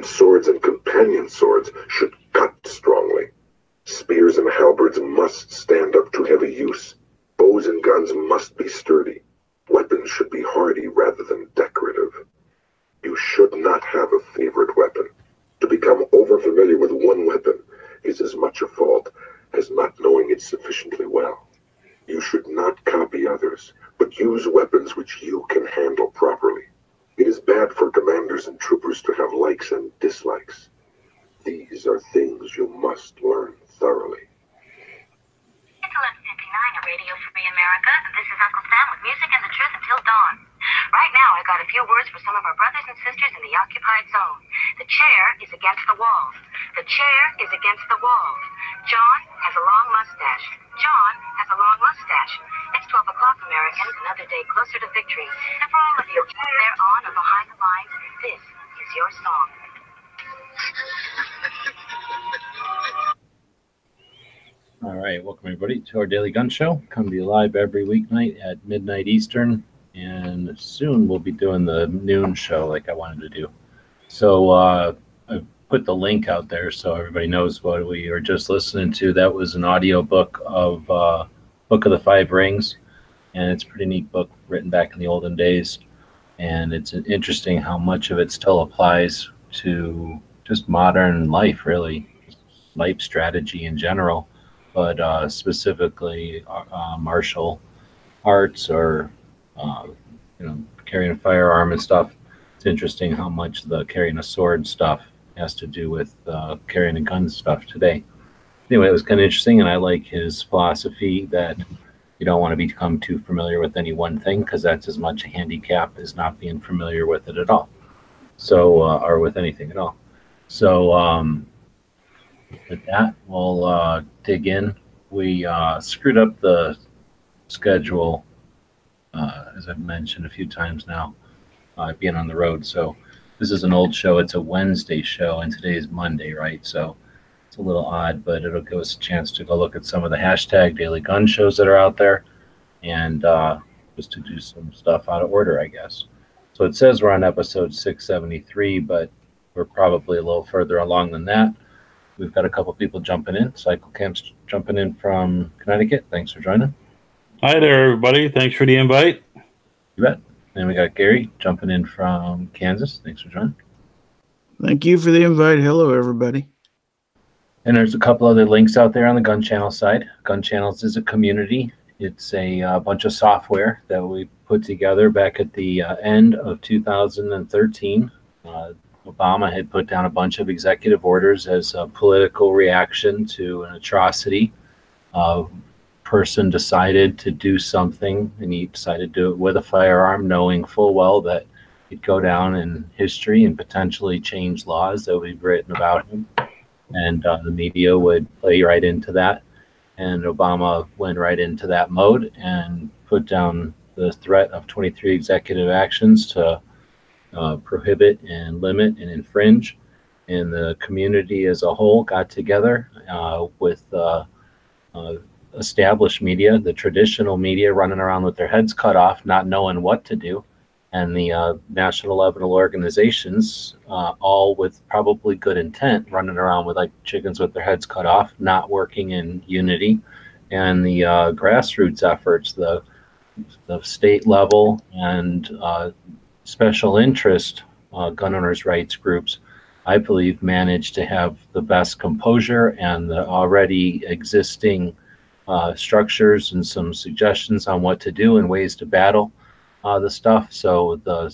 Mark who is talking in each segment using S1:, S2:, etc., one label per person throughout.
S1: and swords and companion swords should cut strongly. Spears and halberds must stand up to heavy use. Bows and guns must be sturdy. Weapons should be hardy rather than decorative. You should not have a favorite weapon. To become overfamiliar with one weapon is as much a fault as not knowing it sufficiently well. You should not copy others, but use weapons which you can handle properly. It is bad for commanders and troopers to have likes and dislikes. These are things you must learn thoroughly.
S2: It's 11:59 at Radio Free America, and this is Uncle Sam with music and the truth until dawn. Right now, I got a few words for some of our brothers and sisters in the occupied zone. The chair is against the walls. The chair is against the walls. John has a long mustache. John has a long mustache. It's 12 o'clock, Americans, another day closer to victory. And for all of you out there on or behind the lines, this is your song.
S3: All right, welcome everybody to our Daily Gun Show. Come to you live every weeknight at midnight Eastern, and soon we'll be doing the noon show like I wanted to do. So I put the link out there so everybody knows what we were just listening to. That was an audio book of Book of the Five Rings, and it's a pretty neat book written back in the olden days, and it's interesting how much of it still applies to just modern life, really, life strategy in general. But specifically martial arts or carrying a firearm and stuff. It's interesting how much the carrying a sword stuff has to do with carrying a gun stuff today. Anyway, it was kind of interesting, and I like his philosophy that you don't want to become too familiar with any one thing, because that's as much a handicap as not being familiar with it at all. So or with anything at all. So with that, we'll dig in. We screwed up the schedule, as I've mentioned a few times now, being on the road. So this is an old show. It's a Wednesday show, and today is Monday, right? So it's a little odd, but it'll give us a chance to go look at some of the hashtag daily gun shows that are out there, and just to do some stuff out of order, I guess. So it says we're on episode 673, but we're probably a little further along than that. We've got a couple people jumping in. Cycle Camp's jumping in from Connecticut. Thanks for joining.
S4: Hi there, everybody. Thanks for the invite.
S3: You bet. And we got Gary jumping in from Kansas. Thanks for joining.
S5: Thank you for the invite. Hello, everybody.
S3: And there's a couple other links out there on the Gun Channel side. Gun Channels is a community. It's a bunch of software that we put together back at the end of 2013. Obama had put down a bunch of executive orders as a political reaction to an atrocity. A person decided to do something, and he decided to do it with a firearm, knowing full well that he'd go down in history and potentially change laws that we've written about him. And the media would play right into that. And Obama went right into that mode and put down the threat of 23 executive actions to prohibit and limit and infringe. And the community as a whole got together with established media, the traditional media, running around with their heads cut off, not knowing what to do, and the national level organizations, all with probably good intent, running around with like chickens with their heads cut off, not working in unity. And the grassroots efforts, the state level and special interest gun owners' rights groups, I believe, managed to have the best composure and the already existing structures and some suggestions on what to do and ways to battle the stuff. So the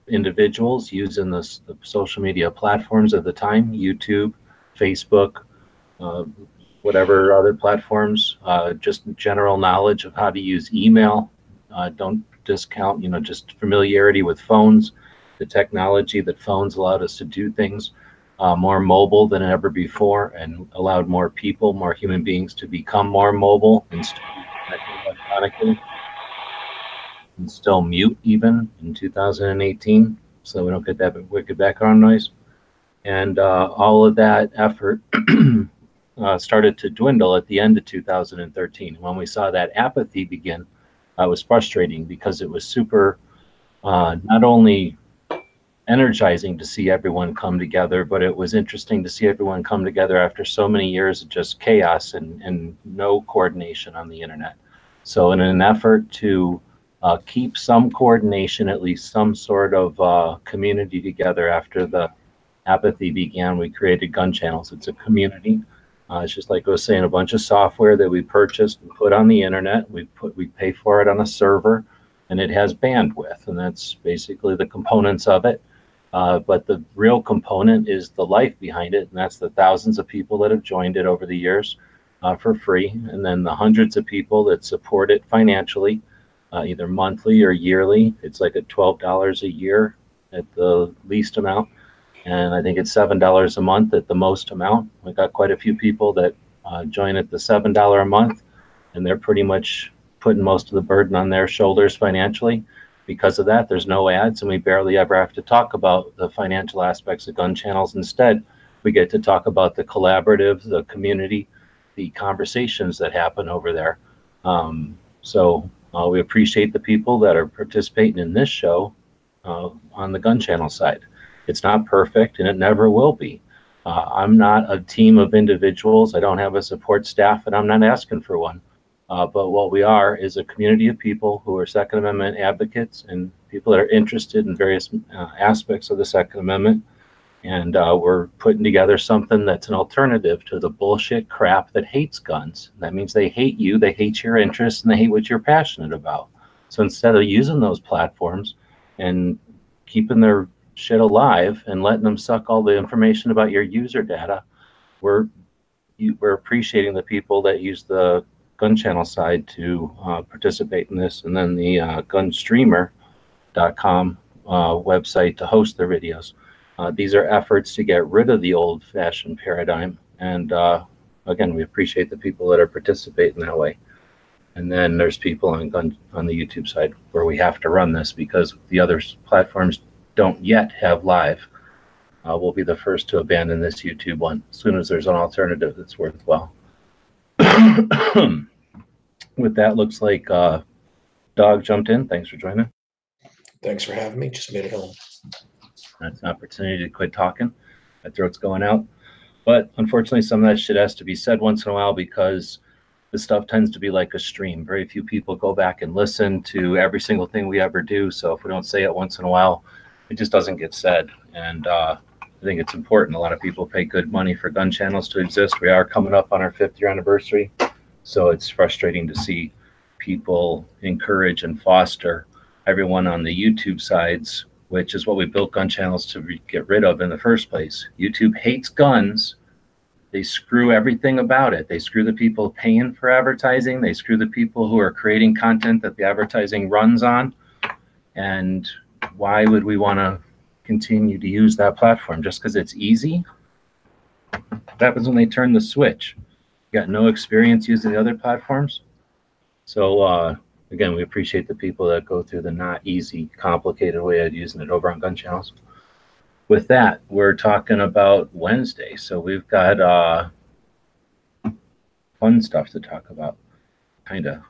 S3: individuals using the social media platforms at the time, YouTube, Facebook, whatever other platforms, just general knowledge of how to use email. Don't discount, just familiarity with phones, the technology that phones allowed us to do things more mobile than ever before, and allowed more people, more human beings to become more mobile and still connected electronically, and still mute even in 2018, so we don't get that wicked background noise. And all of that effort started to dwindle at the end of 2013. When we saw that apathy begin, it was frustrating because it was super, not only energizing to see everyone come together, but it was interesting to see everyone come together after so many years of just chaos and no coordination on the internet. So in an effort to keep some coordination, at least some sort of community together after the apathy began, we created Gun Channels. It's a community. It's just like I was saying, a bunch of software that we purchased and put on the internet. We pay for it on a server, and it has bandwidth, and that's basically the components of it. But the real component is the life behind it, and that's the thousands of people that have joined it over the years for free, and then the hundreds of people that support it financially, either monthly or yearly. It's like at $12 a year at the least amount, and I think it's $7 a month at the most amount. We got quite a few people that join at the $7 a month, and they're pretty much putting most of the burden on their shoulders financially. Because of that, there's no ads, and we barely ever have to talk about the financial aspects of Gun Channels. Instead, we get to talk about the collaborative, the community, the conversations that happen over there. So we appreciate the people that are participating in this show on the Gun Channel side. It's not perfect, and it never will be. I'm not a team of individuals. I don't have a support staff, and I'm not asking for one. But what we are is a community of people who are Second Amendment advocates and people that are interested in various aspects of the Second Amendment. And we're putting together something that's an alternative to the bullshit crap that hates guns. That means they hate you, they hate your interests, and they hate what you're passionate about. So instead of using those platforms and keeping their shit alive and letting them suck all the information about your user data, we're appreciating the people that use the Gun Channel side to participate in this, and then the gunstreamer.com website to host their videos. These are efforts to get rid of the old-fashioned paradigm, and again, we appreciate the people that are participating that way. And then there's people on the YouTube side where we have to run this because the other platforms don't yet have live. We'll be the first to abandon this YouTube one as soon as there's an alternative that's worthwhile. With that, looks like Dog jumped in. Thanks for joining.
S6: Thanks for having me. Just made it home.
S3: That's an opportunity to quit talking. My throat's going out. But unfortunately, some of that shit has to be said once in a while because the stuff tends to be like a stream. Very few people go back and listen to every single thing we ever do. So if we don't say it once in a while, it just doesn't get said. And I think it's important. A lot of people pay good money for Gun Channels to exist. We are coming up on our 5th year anniversary. So it's frustrating to see people encourage and foster everyone on the YouTube sides, which is what we built Gun Channels to get rid of in the first place. YouTube hates guns. They screw everything about it. They screw the people paying for advertising. They screw the people who are creating content that the advertising runs on. And why would we want to continue to use that platform? Just because it's easy? What happens when they turn the switch? Got no experience using the other platforms. So again, we appreciate the people that go through the not easy, complicated way of using it over on Gun Channels. With that, we're talking about Wednesday. So we've got fun stuff to talk about, kind of.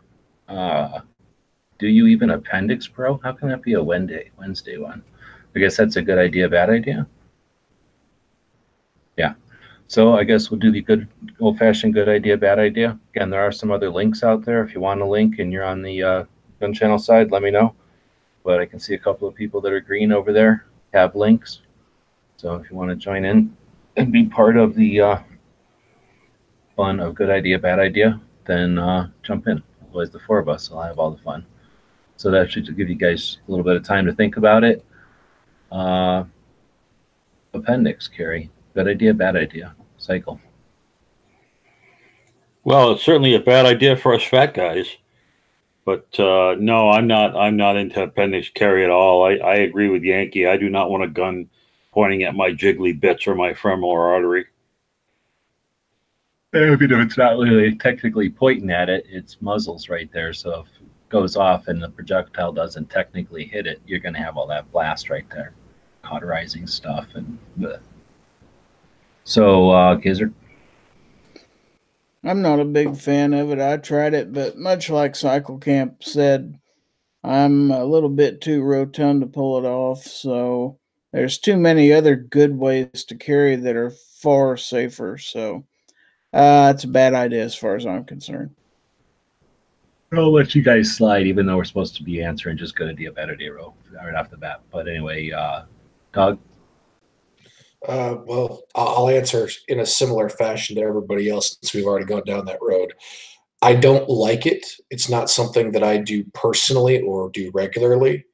S3: Do you even appendix, bro? How can that be a Wednesday one? I guess that's a good idea, bad idea? Yeah. So I guess we'll do the good old-fashioned good idea, bad idea. Again, there are some other links out there. If you want a link and you're on the Gun Channel side, let me know. But I can see a couple of people that are green over there have links. So if you want to join in and be part of the fun of good idea, bad idea, then jump in. Otherwise, the 4 of us will have all the fun. So that should give you guys a little bit of time to think about it. Appendix, Carrie. Good idea, bad idea. Cycle.
S4: Well, it's certainly a bad idea for us fat guys. But no, I'm not into appendix carry at all. I agree with Yankee. I do not want a gun pointing at my jiggly bits or my femoral artery.
S3: Even if it's not really technically pointing at it, it's muzzles right there. So if it goes off and the projectile doesn't technically hit it, you're going to have all that blast right there, cauterizing stuff and bleh. So, Gizzard?
S5: I'm not a big fan of it. I tried it, but much like Cycle Camp said, I'm a little bit too rotund to pull it off. So There's too many other good ways to carry that are far safer. So it's a bad idea as far as I'm concerned.
S3: I'll let you guys slide, even though we're supposed to be answering just good idea, bad idea roll right off the bat. But anyway, Doug?
S6: Well, I'll answer in a similar fashion to everybody else since we've already gone down that road. I don't like it. It's not something that I do personally or do regularly.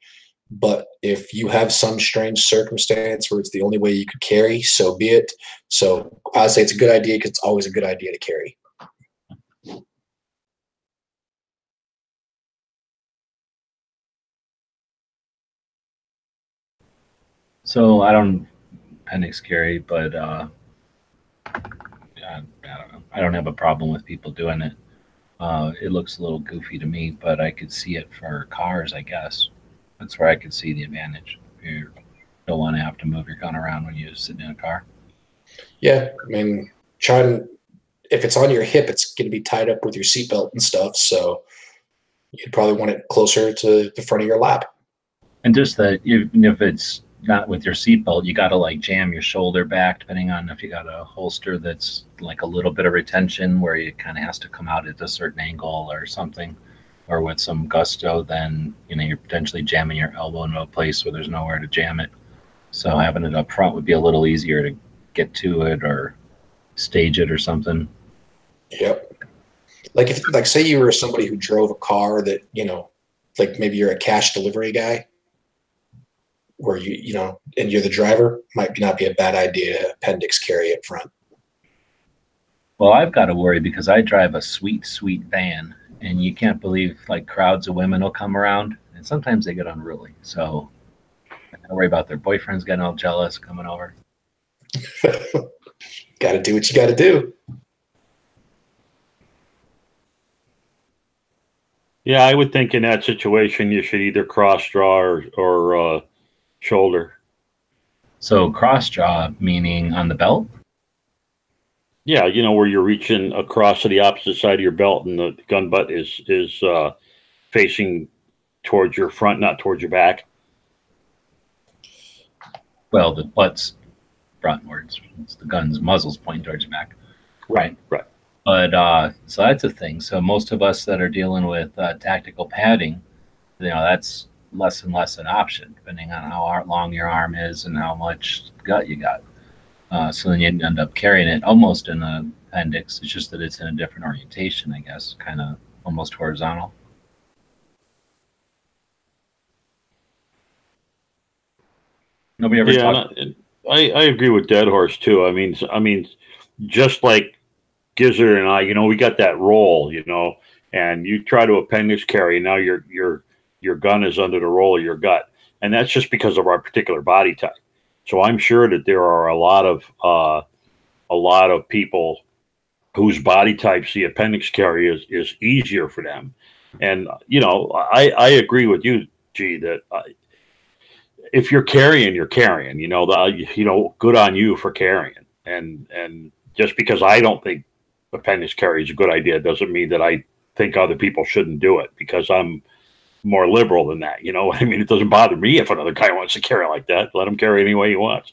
S6: But if you have some strange circumstance where it's the only way you could carry, so be it. So I say it's a good idea because it's always a good idea to carry.
S3: So I don't appendix carry, but I don't know. I don't have a problem with people doing it. It looks a little goofy to me, but I could see it for cars, I guess. That's where I could see the advantage. If you don't want to have to move your gun around when you sit in a car.
S6: Yeah, I mean, if it's on your hip, it's going to be tied up with your seatbelt and stuff. So you'd probably want it closer to the front of your lap.
S3: And just that, even if it's not with your seatbelt, you got to like jam your shoulder back, depending on if you got a holster that's like a little bit of retention where it kind of has to come out at a certain angle or something, or with some gusto, then you're potentially jamming your elbow into a place where there's nowhere to jam it. So having it up front would be a little easier to get to it or stage it or something.
S6: Yep. Like say you were somebody who drove a car that, like maybe you're a cash delivery guy where and you're the driver, might not be a bad idea to appendix carry up front.
S3: Well, I've got to worry because I drive a sweet, sweet van, and you can't believe like crowds of women will come around, and sometimes they get unruly. So I got to worry about their boyfriends getting all jealous coming over.
S6: Got to do what you got to do.
S4: Yeah, I would think in that situation you should either cross draw or shoulder.
S3: So cross draw meaning on the belt?
S4: Yeah, where you're reaching across to the opposite side of your belt and the gun butt is facing towards your front, not towards your back.
S3: Well, the butt's frontwards. It's the gun's muzzle's pointing towards your back. Right. But so that's a thing. So most of us that are dealing with tactical padding, that's less and less an option, depending on how long your arm is and how much gut you got. So then you end up carrying it almost in an appendix. It's just that it's in a different orientation, I guess, kind of almost horizontal. Nobody ever talked.
S4: I agree with Dead Horse too. I mean, just like Gizzard and I, we got that roll, and you try to appendix carry. Now your gun is under the roll of your gut, and that's just because of our particular body type. So I'm sure that there are a lot of people whose body types the appendix carry is easier for them. And I agree with you, G, that if you're carrying, you're carrying. Good on you for carrying. And just because I don't think appendix carry is a good idea doesn't mean that I think other people shouldn't do it, because I'm more liberal than that. I mean, it doesn't bother me if another guy wants to carry like that. Let him carry any way he wants.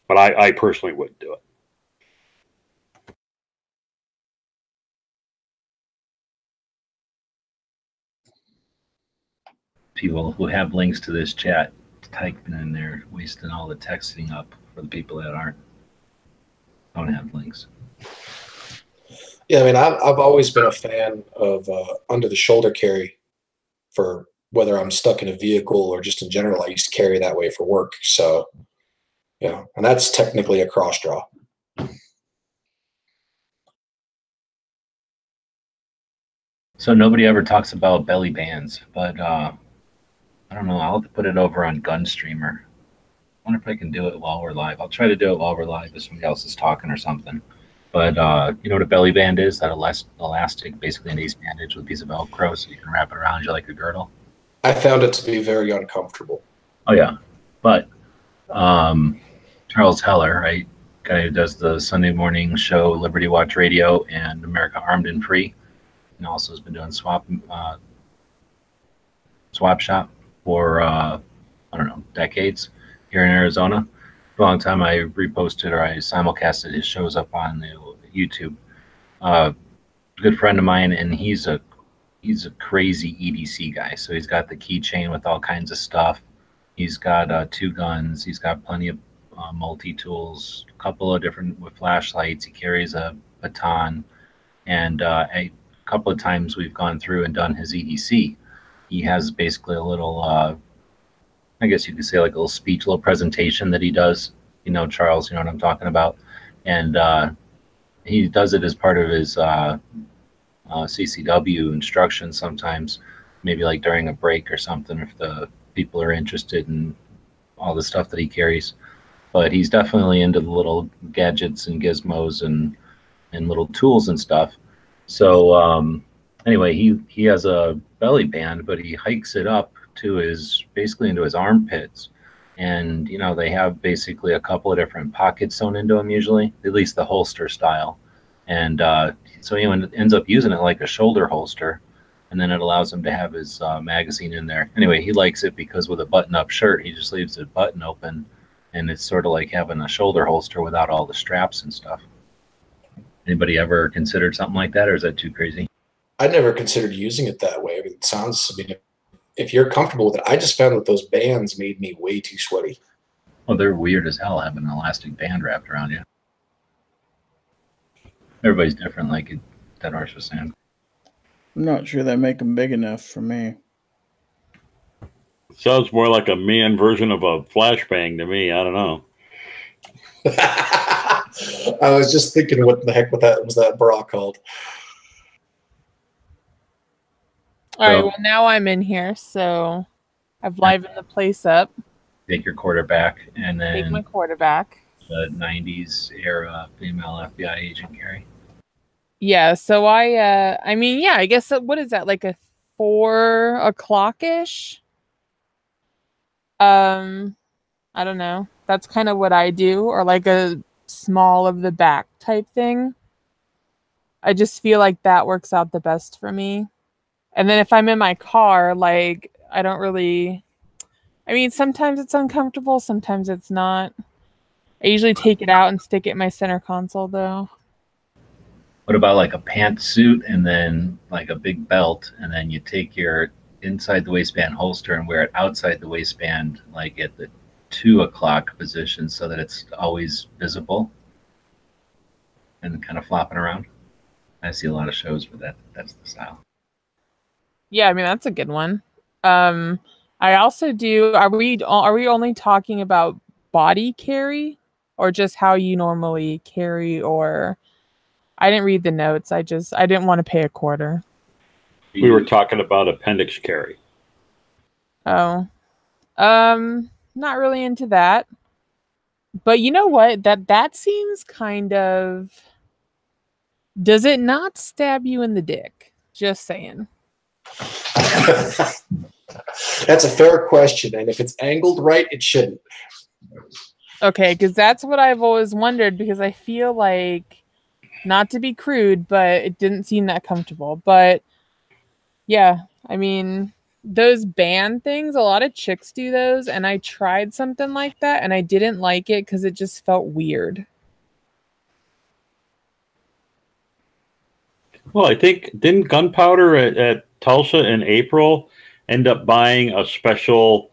S4: But I personally wouldn't do it.
S3: People who have links to this chat typing in there, wasting all the texting up for the people that don't have links.
S6: Yeah, I mean, I've always been a fan of under the shoulder carry for whether I'm stuck in a vehicle or just in general. I used to carry that way for work. So, and that's technically a cross draw.
S3: So nobody ever talks about belly bands, but I don't know. I'll have to put it over on Gunstreamer. I wonder if I can do it while we're live. I'll try to do it while we're live if somebody else is talking or something. But you know what a belly band is? That elastic, basically an ace bandage with a piece of Velcro, so you can wrap it around you like a girdle.
S6: I found it to be very uncomfortable.
S3: Oh yeah, but Charles Heller, right, guy who does the Sunday morning show Liberty Watch Radio and America Armed and Free, and also has been doing swap shop for I don't know, decades. here in Arizona. For a long time, I reposted or I simulcasted his shows up on the YouTube. Good friend of mine, and he's a crazy EDC guy. So he's got the keychain with all kinds of stuff. He's got 2 guns. He's got plenty of multi-tools, a couple of different with flashlights. He carries a baton, and a couple of times we've gone through and done his EDC. He has basically a little, I guess you could say, like a little speech, a little presentation that he does. You know, Charles, you know what I'm talking about, and he does it as part of his CCW instructions sometimes, maybe like during a break or something, if the people are interested in all the stuff that he carries. But he's definitely into the little gadgets and gizmos and little tools and stuff. So anyway, he has a belly band, but he hikes it up to his, basically into his armpits. And, you know, they have basically a couple of different pockets sewn into them usually, at least the holster style. And so he ends up using it like a shoulder holster, and then it allows him to have his magazine in there. Anyway, he likes it because with a button-up shirt, he just leaves the button open, and it's sort of like having a shoulder holster without all the straps and stuff. Anybody ever considered something like that, or is that too crazy?
S6: I never considered using it that way. I mean, it sounds, I mean, if you're comfortable with it, I just found that those bands made me way too sweaty.
S3: Well, they're weird as hell having an elastic band wrapped around you. Everybody's different, like that horse was saying.
S5: I'm not sure they make them big enough for me.
S4: Sounds more like a man version of a flashbang to me. I don't know.
S6: I was just thinking, what the heck was that bra called?
S7: All right, well, now I'm in here, so I've livened the place up.
S3: Take your quarterback, and then
S7: take my quarterback.
S3: The 90s era female FBI agent Carrie.
S7: Yeah, so I mean, yeah, I guess, what is that, like a 4 o'clock-ish? I don't know. That's kind of what I do, or like a small of the back type thing. I just feel like that works out the best for me. And then if I'm in my car, like, I don't really, I mean, sometimes it's uncomfortable, sometimes it's not. I usually take it out and stick it in my center console, though.
S3: What about like a pantsuit and then like a big belt, and then you take your inside the waistband holster and wear it outside the waistband, like at the 2 o'clock position, so that it's always visible and kind of flopping around? I see a lot of shows where that's the style.
S7: Yeah, I mean, that's a good one. I also do, are we only talking about body carry, or just how you normally carry? Or I didn't read the notes. I didn't want to pay a quarter.
S4: We were talking about appendix carry.
S7: Oh, not really into that. But you know what? That seems kind of, does it not stab you in the dick? Just saying.
S6: That's a fair question, and if it's angled right, it shouldn't.
S7: Okay, because that's what I've always wondered, because I feel like, not to be crude, but it didn't seem that comfortable. But yeah, I mean, those band things, a lot of chicks do those, and I tried something like that, and I didn't like it because it just felt weird.
S4: Well, I think, didn't Gunpowder at Tulsa in April end up buying a special,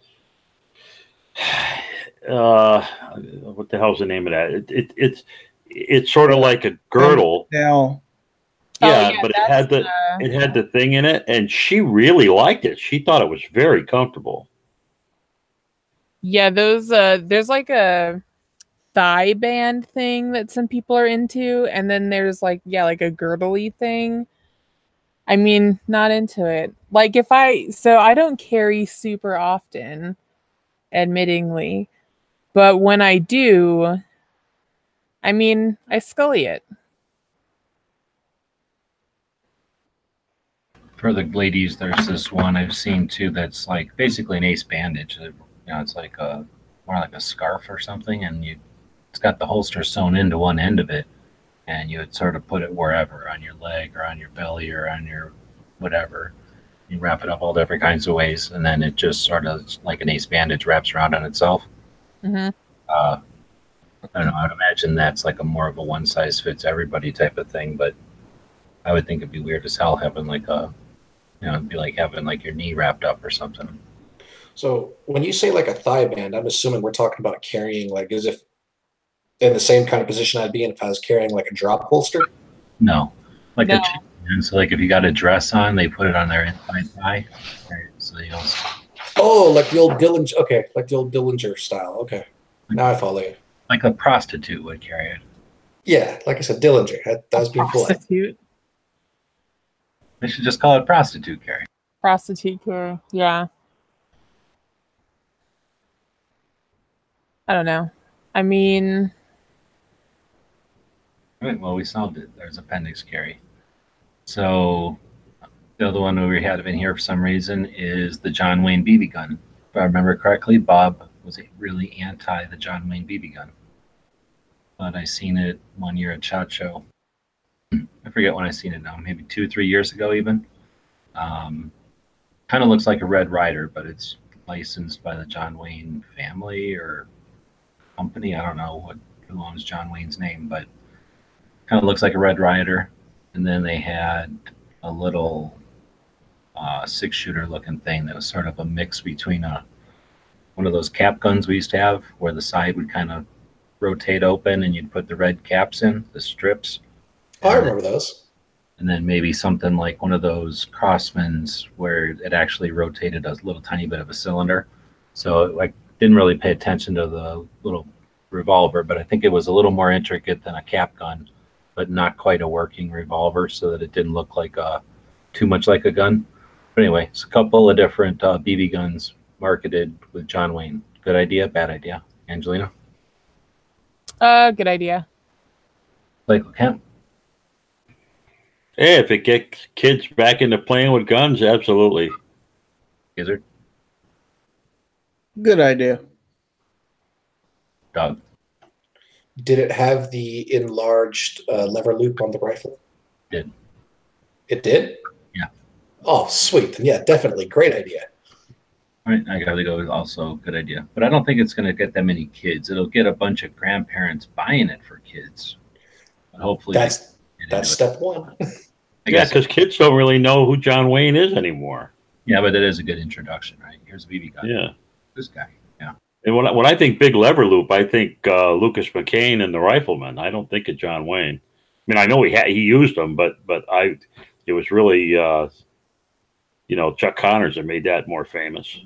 S4: what the hell's the name of that? It's sort of like a girdle.
S5: Yeah.
S4: Yeah, but it had the thing in it, and she really liked it. She thought it was very comfortable.
S7: Yeah, those there's like a thigh band thing that some people are into, and then there's like, yeah, like a girdly thing. I mean, not into it. Like so I don't carry super often, admittingly, but when I do, I mean, I scully it.
S3: For the ladies, there's this one I've seen too that's like basically an ace bandage. You know, it's like more like a scarf or something, and it's got the holster sewn into one end of it, and you would sort of put it wherever, on your leg or on your belly or on your whatever. You wrap it up all different kinds of ways, and then it just sort of, like an ace bandage, wraps around on itself.
S7: Hmm.
S3: I don't know. I would imagine that's like a more of a one size fits everybody type of thing, but I would think it'd be weird as hell having like a, it'd be like having like your knee wrapped up or something.
S6: So when you say like a thigh band, I'm assuming we're talking about carrying like as if in the same kind of position I'd be in if I was carrying like a drop holster.
S3: No, like
S7: No.
S3: a chicken. And so like if you got a dress on, they put it on their inside thigh. Right? So you don't
S6: Oh, like the old Dillinger. Okay, like the old Dillinger style. Okay, now I follow you.
S3: like a prostitute would carry it.
S6: Yeah, like I said, Dillinger. That was being polite.
S7: Prostitute.
S3: They should just call it prostitute carry.
S7: Prostitute crew. Yeah. I don't know. I mean,
S3: Right, well, we solved it. There's appendix carry. So the other one we have in here for some reason is the John Wayne BB gun. If I remember correctly, Bob was really anti the John Wayne BB gun. But I seen it one year at SHOT Show. I forget when I seen it now, maybe 2-3 years ago even. Kind of looks like a Red Ryder, but it's licensed by the John Wayne family or company. I don't know who owns John Wayne's name, but kind of looks like a Red Ryder. And then they had a little 6-shooter looking thing that was sort of a mix between one of those cap guns we used to have, where the side would kind of rotate open and you'd put the red caps in, the strips.
S6: Oh, I remember those.
S3: And then maybe something like one of those Crossmans where it actually rotated a little tiny bit of a cylinder. So I didn't really pay attention to the little revolver, but I think it was a little more intricate than a cap gun, but not quite a working revolver, so that it didn't look like too much like a gun. But anyway, it's a couple of different BB guns marketed with John Wayne. Good idea, bad idea? Angelina?
S7: good idea.
S3: Like, okay.
S4: Hey, if it gets kids back into playing with guns, absolutely.
S3: Gizzard?
S5: Good idea.
S3: Dog?
S6: Did it have the enlarged lever loop on the rifle?
S3: Did.
S6: It did?
S3: Yeah.
S6: Oh, sweet. Then yeah, definitely. Great idea.
S3: All right, I gotta go with also good idea. But I don't think it's gonna get that many kids. It'll get a bunch of grandparents buying it for kids. But hopefully
S6: That's step one.
S3: I
S4: Yeah,
S3: guess.
S4: because kids don't really know who John Wayne is anymore.
S3: Yeah, but it is a good introduction, right? Here's a BB gun.
S4: Yeah.
S3: This guy. Yeah.
S4: And when I think big lever loop, I think Lucas McCain and the Rifleman. I don't think of John Wayne. I mean, I know he used them, but it was really Chuck Connors that made that more famous.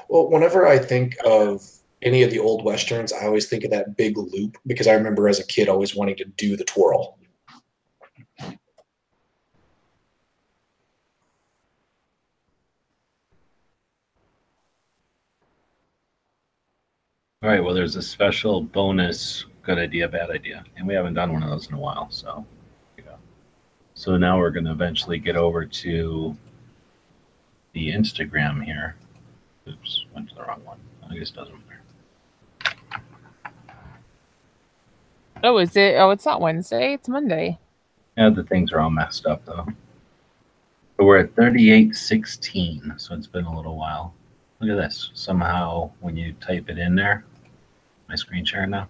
S6: Well, whenever I think of any of the old westerns, I always think of that big loop because I remember as a kid always wanting to do the twirl.
S3: All right, well, there's a special bonus good idea, bad idea. And we haven't done one of those in a while, so here we go. So now we're going to eventually get over to the Instagram here. Oops, went to the wrong one. I guess it doesn't matter.
S7: Oh, is it? Oh, it's not Wednesday. It's Monday.
S3: Yeah, the things are all messed up, though. But we're at 3816, so it's been a little while. Look at this. Somehow, when you type it in there, my screen share now,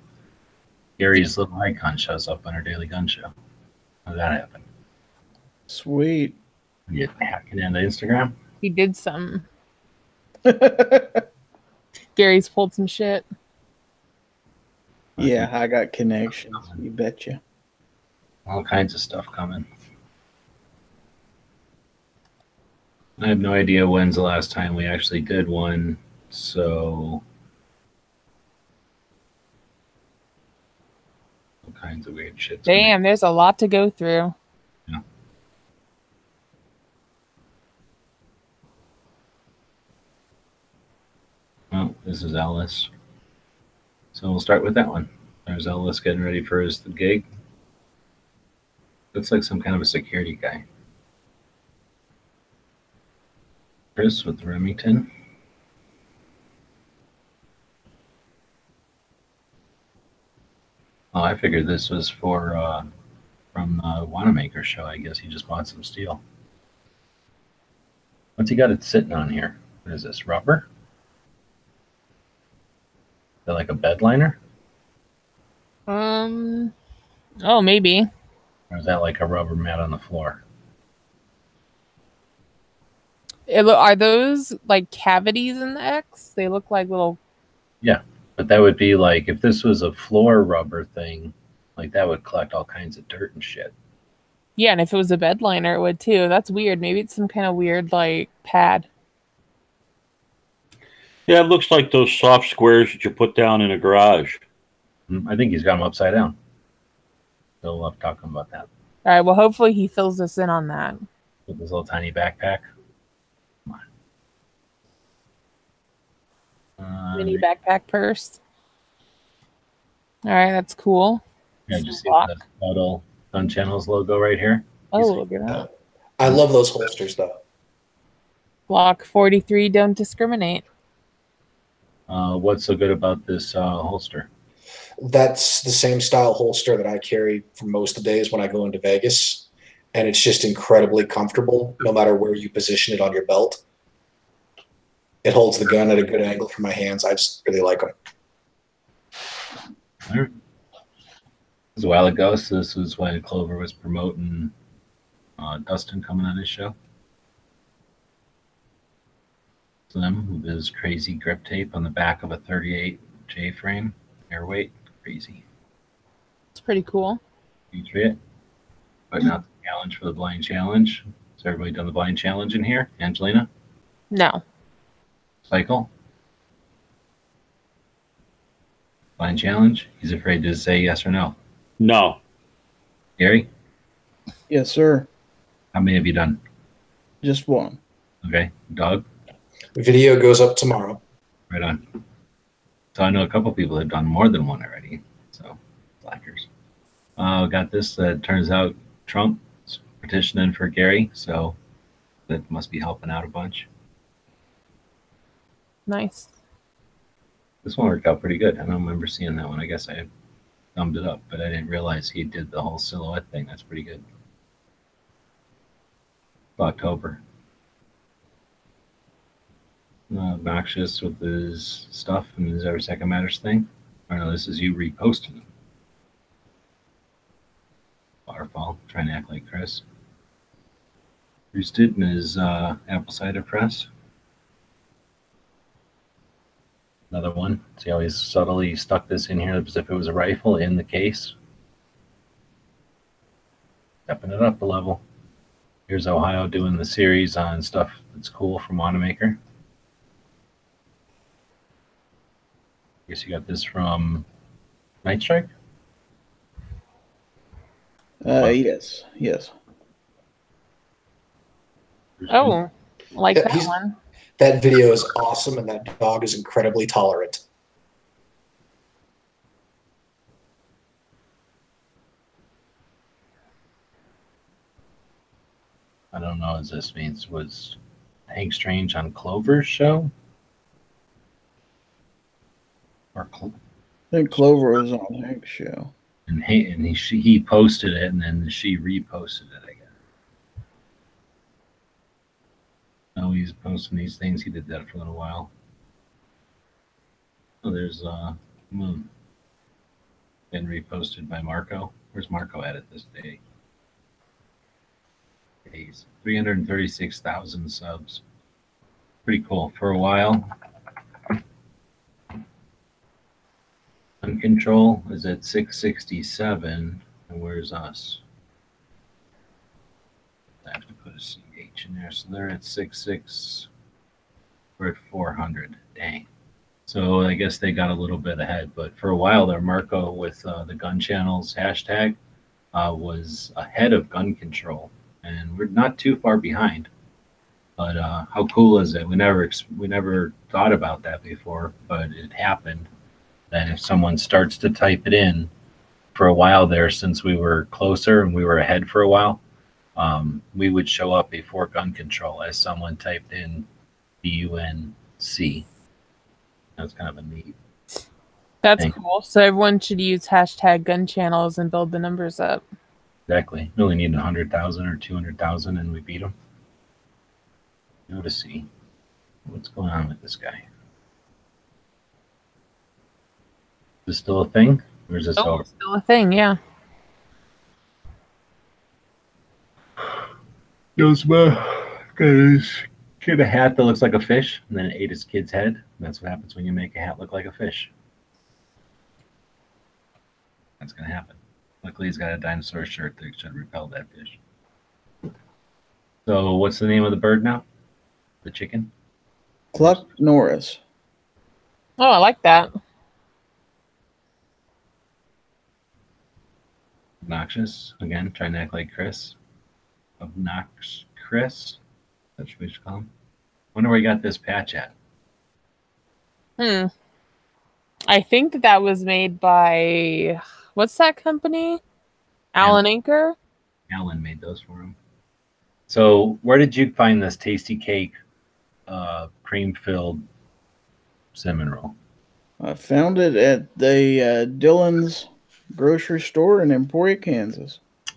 S3: Gary's little icon shows up on our Daily Gun Show. How did that happen?
S5: Sweet.
S3: You hacking into Instagram?
S7: He did some. Gary's pulled some shit.
S5: Yeah, I got connections. You betcha.
S3: All kinds of stuff coming. I have no idea when's the last time we actually did one, so all kinds of weird shit.
S7: Damn, there's a lot to go through.
S3: Yeah. Well, this is Ellis. So we'll start with that one. There's Ellis getting ready for his gig. Looks like some kind of a security guy. Chris with Remington. Oh, I figured this was for from the Wanamaker show. I guess he just bought some steel. What's he got it sitting on here? What is this, rubber? that like a bed liner?
S7: Oh, maybe.
S3: Or is that like a rubber mat on the floor?
S7: Are those like cavities in the X? They look like little.
S3: Yeah, but that would be like if this was a floor rubber thing, like that would collect all kinds of dirt and shit.
S7: Yeah, and if it was a bed liner, it would too. That's weird. Maybe it's some kind of weird like pad.
S4: Yeah, it looks like those soft squares that you put down in a garage.
S3: I think he's got them upside down. So we'll have to talk about that.
S7: All right. Well, hopefully he fills us in on that.
S3: With this little tiny backpack. Come on.
S7: Mini backpack purse. All right, that's cool.
S3: Yeah, just see the Auto Gun Channels logo right here.
S7: Oh, look at that.
S6: I love those holsters, though.
S7: Block 43, don't discriminate.
S3: What's so good about this holster?
S6: That's the same style holster that I carry for most of the days when I go into Vegas. And it's just incredibly comfortable no matter where you position it on your belt. It holds the gun at a good angle for my hands. I just really like them.
S3: It was a while ago, so this was when Clover was promoting Dustin coming on his show. Slim with his crazy grip tape on the back of a 38 J frame, airweight, crazy.
S7: It's pretty cool.
S3: Patriot, but not the challenge for the blind challenge. Has everybody done the blind challenge in here? Angelina?
S7: No.
S3: Cycle? Blind challenge? He's afraid to say yes or no.
S4: No.
S3: Gary?
S5: Yes, sir.
S3: How many have you done?
S5: Just one.
S3: Okay. Doug?
S6: Video goes up tomorrow.
S3: Right on. So I know a couple people have done more than one already. So, slackers. Got this. Turns out Trump's petitioning for Gary, so that must be helping out a bunch.
S7: Nice.
S3: This one worked out pretty good. I don't remember seeing that one. I guess I thumbed it up, but I didn't realize he did the whole silhouette thing. That's pretty good. October. Obnoxious with his stuff and his Every Second Matters thing. Or no, this is you reposting them. Waterfall, trying to act like Chris. Roosted in his apple cider press. Another one. See how he's subtly stuck this in here as if it was a rifle in the case. Stepping it up a level. Here's Ohio doing the series on stuff that's cool from Wanamaker. I guess you got this from Night Strike?
S5: Yes.
S7: Oh, like
S6: Yeah,
S7: that one.
S6: That video is awesome, and that dog is incredibly tolerant.
S3: I don't know what this means. Was Hank Strange on Clover's show? Or
S5: I think Clover was on Hank's show.
S3: and he posted it, and then she reposted it, I guess. Oh, he's posting these things. He did that for a little while. Oh, there's Moon. Been reposted by Marco. Where's Marco at it this day? Days. 336,000 subs. Pretty cool. For a while. Gun Control is at 667. And where's us? I have to put a CH in there. So they're at 66. We're at 400. Dang. So I guess they got a little bit ahead. But for a while there, Marco with the Gun Channels hashtag was ahead of Gun Control. And we're not too far behind. But how cool is it? We never thought about that before, but it happened. That if someone starts to type it in for a while there, since we were closer and we were ahead for a while, we would show up before Gun Control as someone typed in BUNC. That's kind of a neat.
S7: That's
S3: thing.
S7: cool. So everyone should use hashtag gun channels and build the numbers up.
S3: Exactly. We only need 100,000 or 200,000 and we beat them. Go to see what's going on with this guy. this still a thing? Or is this
S7: Oh,
S3: over?
S7: it's still a thing, yeah.
S3: Goes his kid a hat that looks like a fish, and then it ate his kid's head. And that's what happens when you make a hat look like a fish. That's gonna happen. Luckily, he's got a dinosaur shirt that should repel that fish. So, what's the name of the bird now? The chicken?
S5: Cluck Norris.
S7: Oh, I like that.
S3: Obnoxious. Again, trying to act like Chris. Obnoxious Chris. That's what we should call him. Wonder where he got this patch at.
S7: I think that was made by, what's that company? Alan Anchor?
S3: Alan made those for him. So, where did you find this tasty cake, cream-filled cinnamon roll?
S5: I found it at the Dillon's grocery store in Emporia, Kansas.
S3: I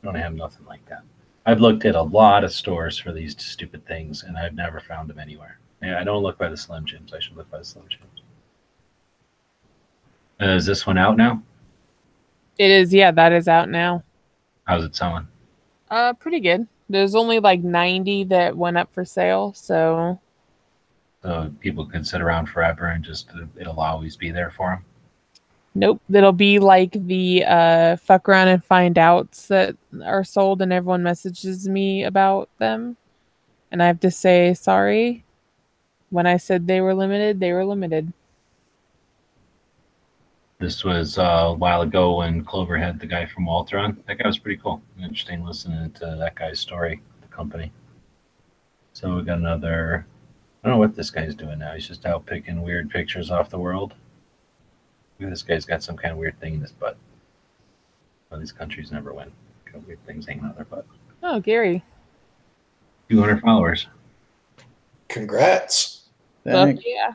S3: don't have nothing like that. I've looked at a lot of stores for these stupid things, and I've never found them anywhere. Yeah, I don't look by the Slim Jims. I should look by the Slim Jims. Is this one out now?
S7: It is, yeah, that is out now.
S3: How's it selling?
S7: Pretty good. There's only like 90 that went up for sale, so
S3: So people can sit around forever and just it'll always be there for them.
S7: nope. That'll be like the fuck around and find outs that are sold and everyone messages me about them. And I have to say sorry. When I said they were limited, they were limited.
S3: This was a while ago when Clover had the guy from Walter on. That guy was pretty cool. Interesting listening to that guy's story, the company. So we got another. I don't know what this guy's doing now. He's just out picking weird pictures off the world. Look at this guy's got some kind of weird thing in his butt. Well, these countries never win. Got weird things hanging out their butt.
S7: Oh, Gary.
S3: 200 followers.
S6: Congrats.
S7: Fuck yeah.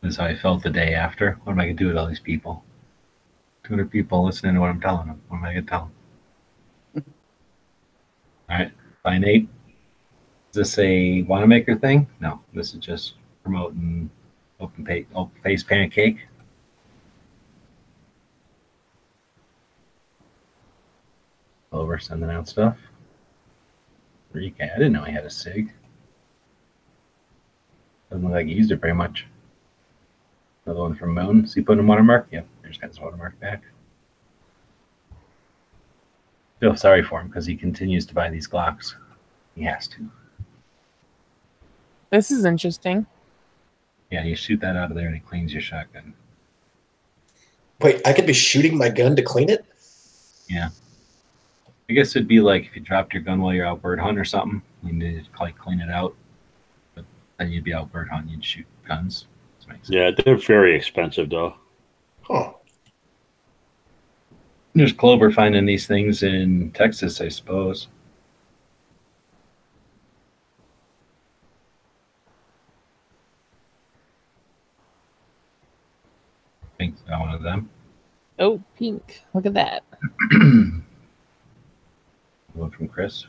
S3: This is how I felt the day after. What am I going to do with all these people? 200 people listening to what I'm telling them. What am I going to tell them? All right. Bye, Nate. Is this a Wanamaker thing? No. This is just promoting open face pancake. Over sending out stuff. Recap. I didn't know he had a SIG. Doesn't look like he used it very much. Another one from Moon. Is he putting a watermark? Yep, there's got his watermark back. Feel sorry for him because he continues to buy these Glocks. He has to.
S7: This is interesting.
S3: Yeah, you shoot that out of there and it cleans your shotgun.
S6: Wait, I could be shooting my gun to clean it?
S3: Yeah. I guess it'd be like if you dropped your gun while you're out bird hunting or something. You need to like clean it out. But then you'd be out bird hunting, you'd shoot guns.
S4: Yeah, they're very expensive though.
S6: Huh.
S3: There's Clover finding these things in Texas, I suppose. I think it's one of them.
S7: Oh, pink. Look at that.
S3: One from Chris.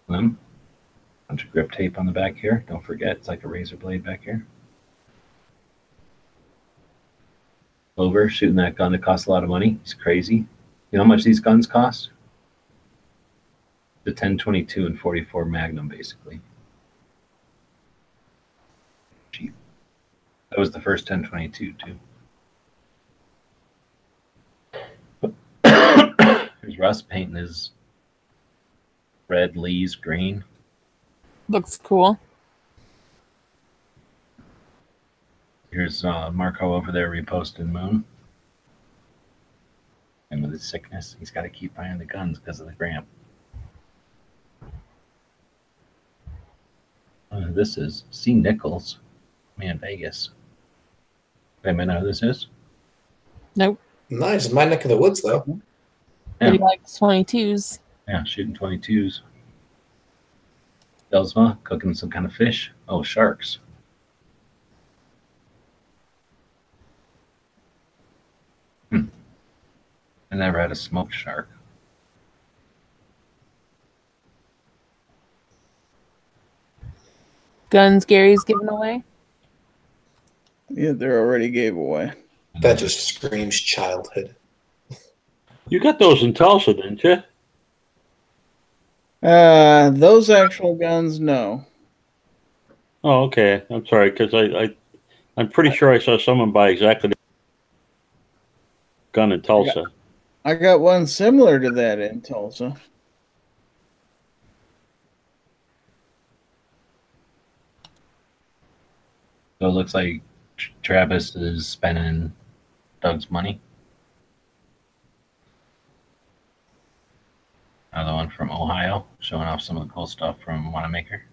S3: Slim. Bunch of grip tape on the back here. Don't forget, it's like a razor blade back here. Clover shooting that gun that costs a lot of money. He's crazy. You know how much these guns cost? The 10-22 and 44 Magnum, basically. Cheap. That was the first 10-22 too. There's Russ painting his red Lee's green.
S7: Looks cool.
S3: Here's Marco over there reposting Moon. And with his sickness, he's got to keep buying the guns because of the Gramp. This is C. Nichols. Man, Vegas. Wait a minute, know who this is?
S7: Nope.
S6: Nice. My neck of the woods, though.
S7: But he likes 22s.
S3: Yeah, shooting 22s. Delsma cooking some kind of fish. Oh, sharks. I never had a smoked shark.
S7: guns Gary's giving away?
S5: Yeah, they're already gave away.
S6: That just screams childhood.
S4: You got those in Tulsa, didn't you?
S5: Those actual guns, no.
S4: Oh, okay. I'm sorry, because I'm pretty sure I saw someone buy exactly the gun in Tulsa.
S5: I got one similar to that in Tulsa.
S3: So it looks like Travis is spending Doug's money. Another one from Ohio, showing off some of the cool stuff from Wanamaker.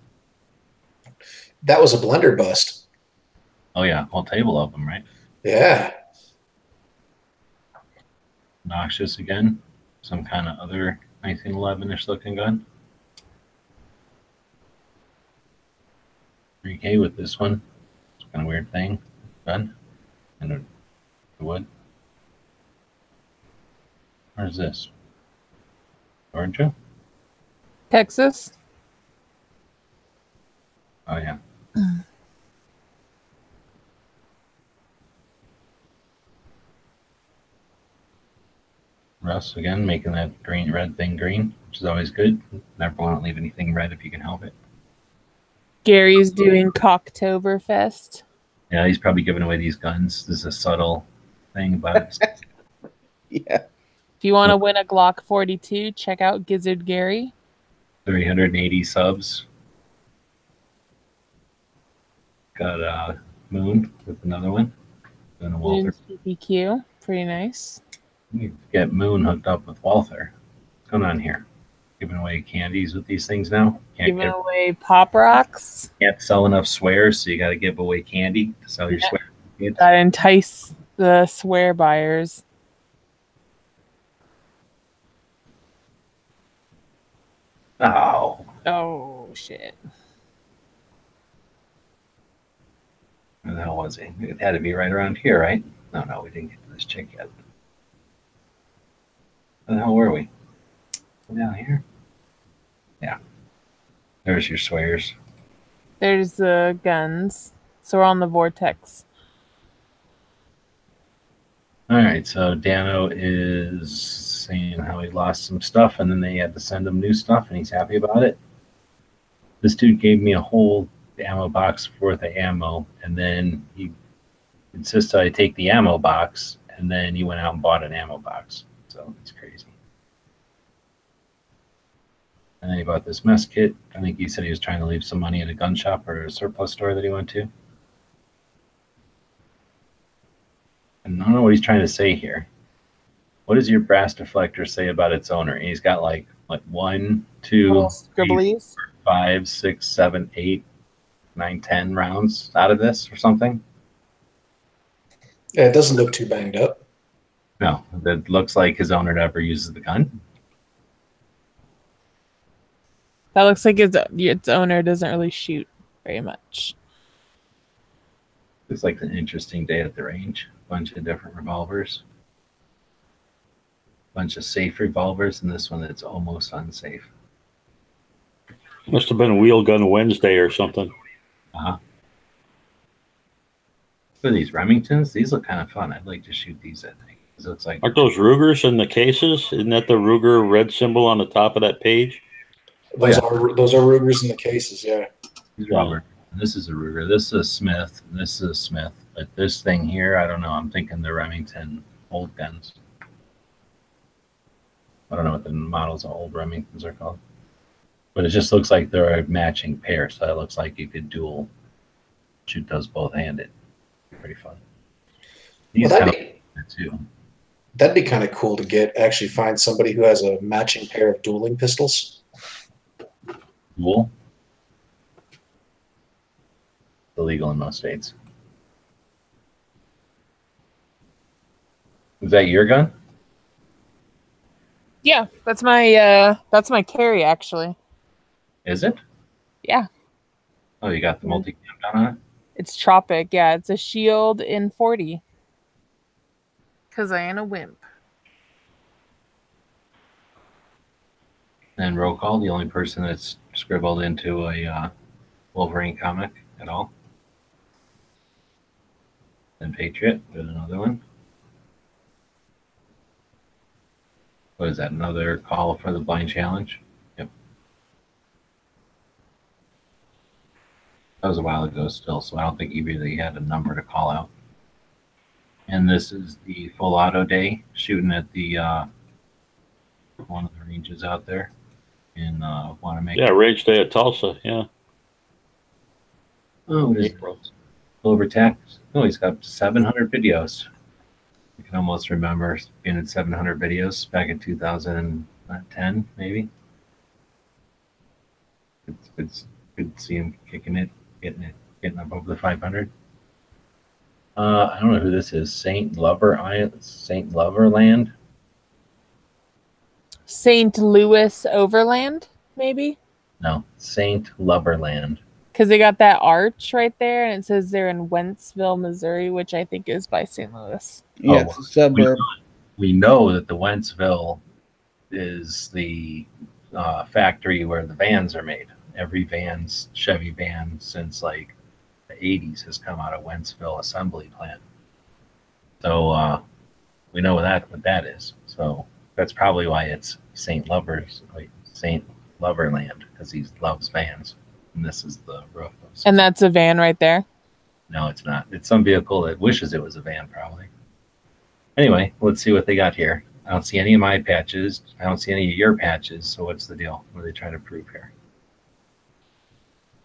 S6: That was a blender bust.
S3: Oh yeah, whole table of them, right?
S6: Yeah.
S3: Noxious again. Some kind of other 1911-ish looking gun. 3K with this one. It's kind of weird thing. Gun. And the wood. Where's this? Georgia?
S7: Texas?
S3: Oh yeah. Russ again making that red thing green, which is always good. Never want to leave anything red if you can help it.
S7: Gary's doing Cocktoberfest.
S3: Yeah, he's probably giving away these guns. This is a subtle thing about it.
S5: Yeah.
S7: If you want to win a Glock 42, check out Gizzard Gary.
S3: 380 subs. Got Moon with another one. And Walther.
S7: Moon's PPQ. Pretty nice.
S3: You get Moon hooked up with Walther. What's going on here? Giving away candies with these things now?
S7: Giving away Pop Rocks.
S3: Can't sell enough swears, so you got to give away candy to sell your swear.
S7: That entice the swear buyers.
S3: Oh.
S7: Oh, shit.
S3: Where the hell was he? It had to be right around here, right? No, we didn't get to this chick yet. Where the hell were we? Down here? Yeah. There's your swears.
S7: There's the guns. So we're on the Vortex.
S3: All right, so Dano is saying how he lost some stuff, and then they had to send him new stuff, and he's happy about it. This dude gave me a whole ammo box worth of ammo, and then he insisted I take the ammo box, and then he went out and bought an ammo box. So it's crazy. And then he bought this mess kit. I think he said he was trying to leave some money at a gun shop or a surplus store that he went to. And I don't know what he's trying to say here. What does your brass deflector say about its owner? And he's got like 1, 2, 3, 4, 5, 6, 7, 8, 9, 10 rounds out of this or something.
S6: Yeah, it doesn't look too banged up.
S3: No, that looks like his owner never uses the gun.
S7: That looks like its owner doesn't really shoot very much.
S3: It's like an interesting day at the range. Bunch of different revolvers. Bunch of safe revolvers, and this one that's almost unsafe.
S4: Must have been a wheel gun Wednesday or something.
S3: Uh-huh. So these Remingtons, these look kind of fun. I'd like to shoot these, I think. So it's like,
S4: aren't those Rugers in the cases? Isn't that the Ruger red symbol on the top of that page?
S6: Those are Rugers in the cases, yeah.
S3: These Robert. This is a Ruger. This is a Smith. And this is a Smith. But this thing here, I don't know. I'm thinking the Remington old guns. I don't know what the models of old Remingtons are called. But it just looks like they're a matching pair. So it looks like you could dual shoot those both-handed. Pretty fun. These
S6: Well, that'd be kind of cool to actually find somebody who has a matching pair of dueling pistols.
S3: Dual? Illegal in most states. Is that your gun?
S7: Yeah, that's my carry actually.
S3: Is it?
S7: Yeah.
S3: Oh, you got the multi-cam down on it?
S7: It's Tropic. Yeah, it's a Shield in 40. Because I ain't a wimp.
S3: And roll call, the only person that's scribbled into a Wolverine comic at all. Then Patriot, there's another one. What is that? Another call for the blind challenge? Yep. That was a while ago still, so I don't think he really had a number to call out. And this is the full auto day, shooting at the one of the ranges out there in Wanamaker.
S4: Yeah, Rage Day at Tulsa. Yeah.
S3: Oh, it is
S4: April.
S3: Over tax. Oh, he's got 700 videos. You can almost remember being at 700 videos back in 2010, maybe. It's good to see him kicking it, getting above the 500. I don't know who this is. Saint Loverland.
S7: St. Louis Overland, maybe?
S3: No, Saint Loverland.
S7: Because they got that arch right there, and it says they're in Wentzville, Missouri, which I think is by St. Louis.
S5: Yeah, it's a suburb.
S3: We know that the Wentzville is the factory where the vans are made. Every Chevy van since like the 80s has come out of Wentzville assembly plant. So we know what that is. So that's probably why it's Saint Loverland, because he loves vans. And this is the roof.
S7: And that's a van right there?
S3: No, it's not. It's some vehicle that wishes it was a van, probably. Anyway, let's see what they got here. I don't see any of my patches. I don't see any of your patches. So what's the deal? What are they trying to prove here?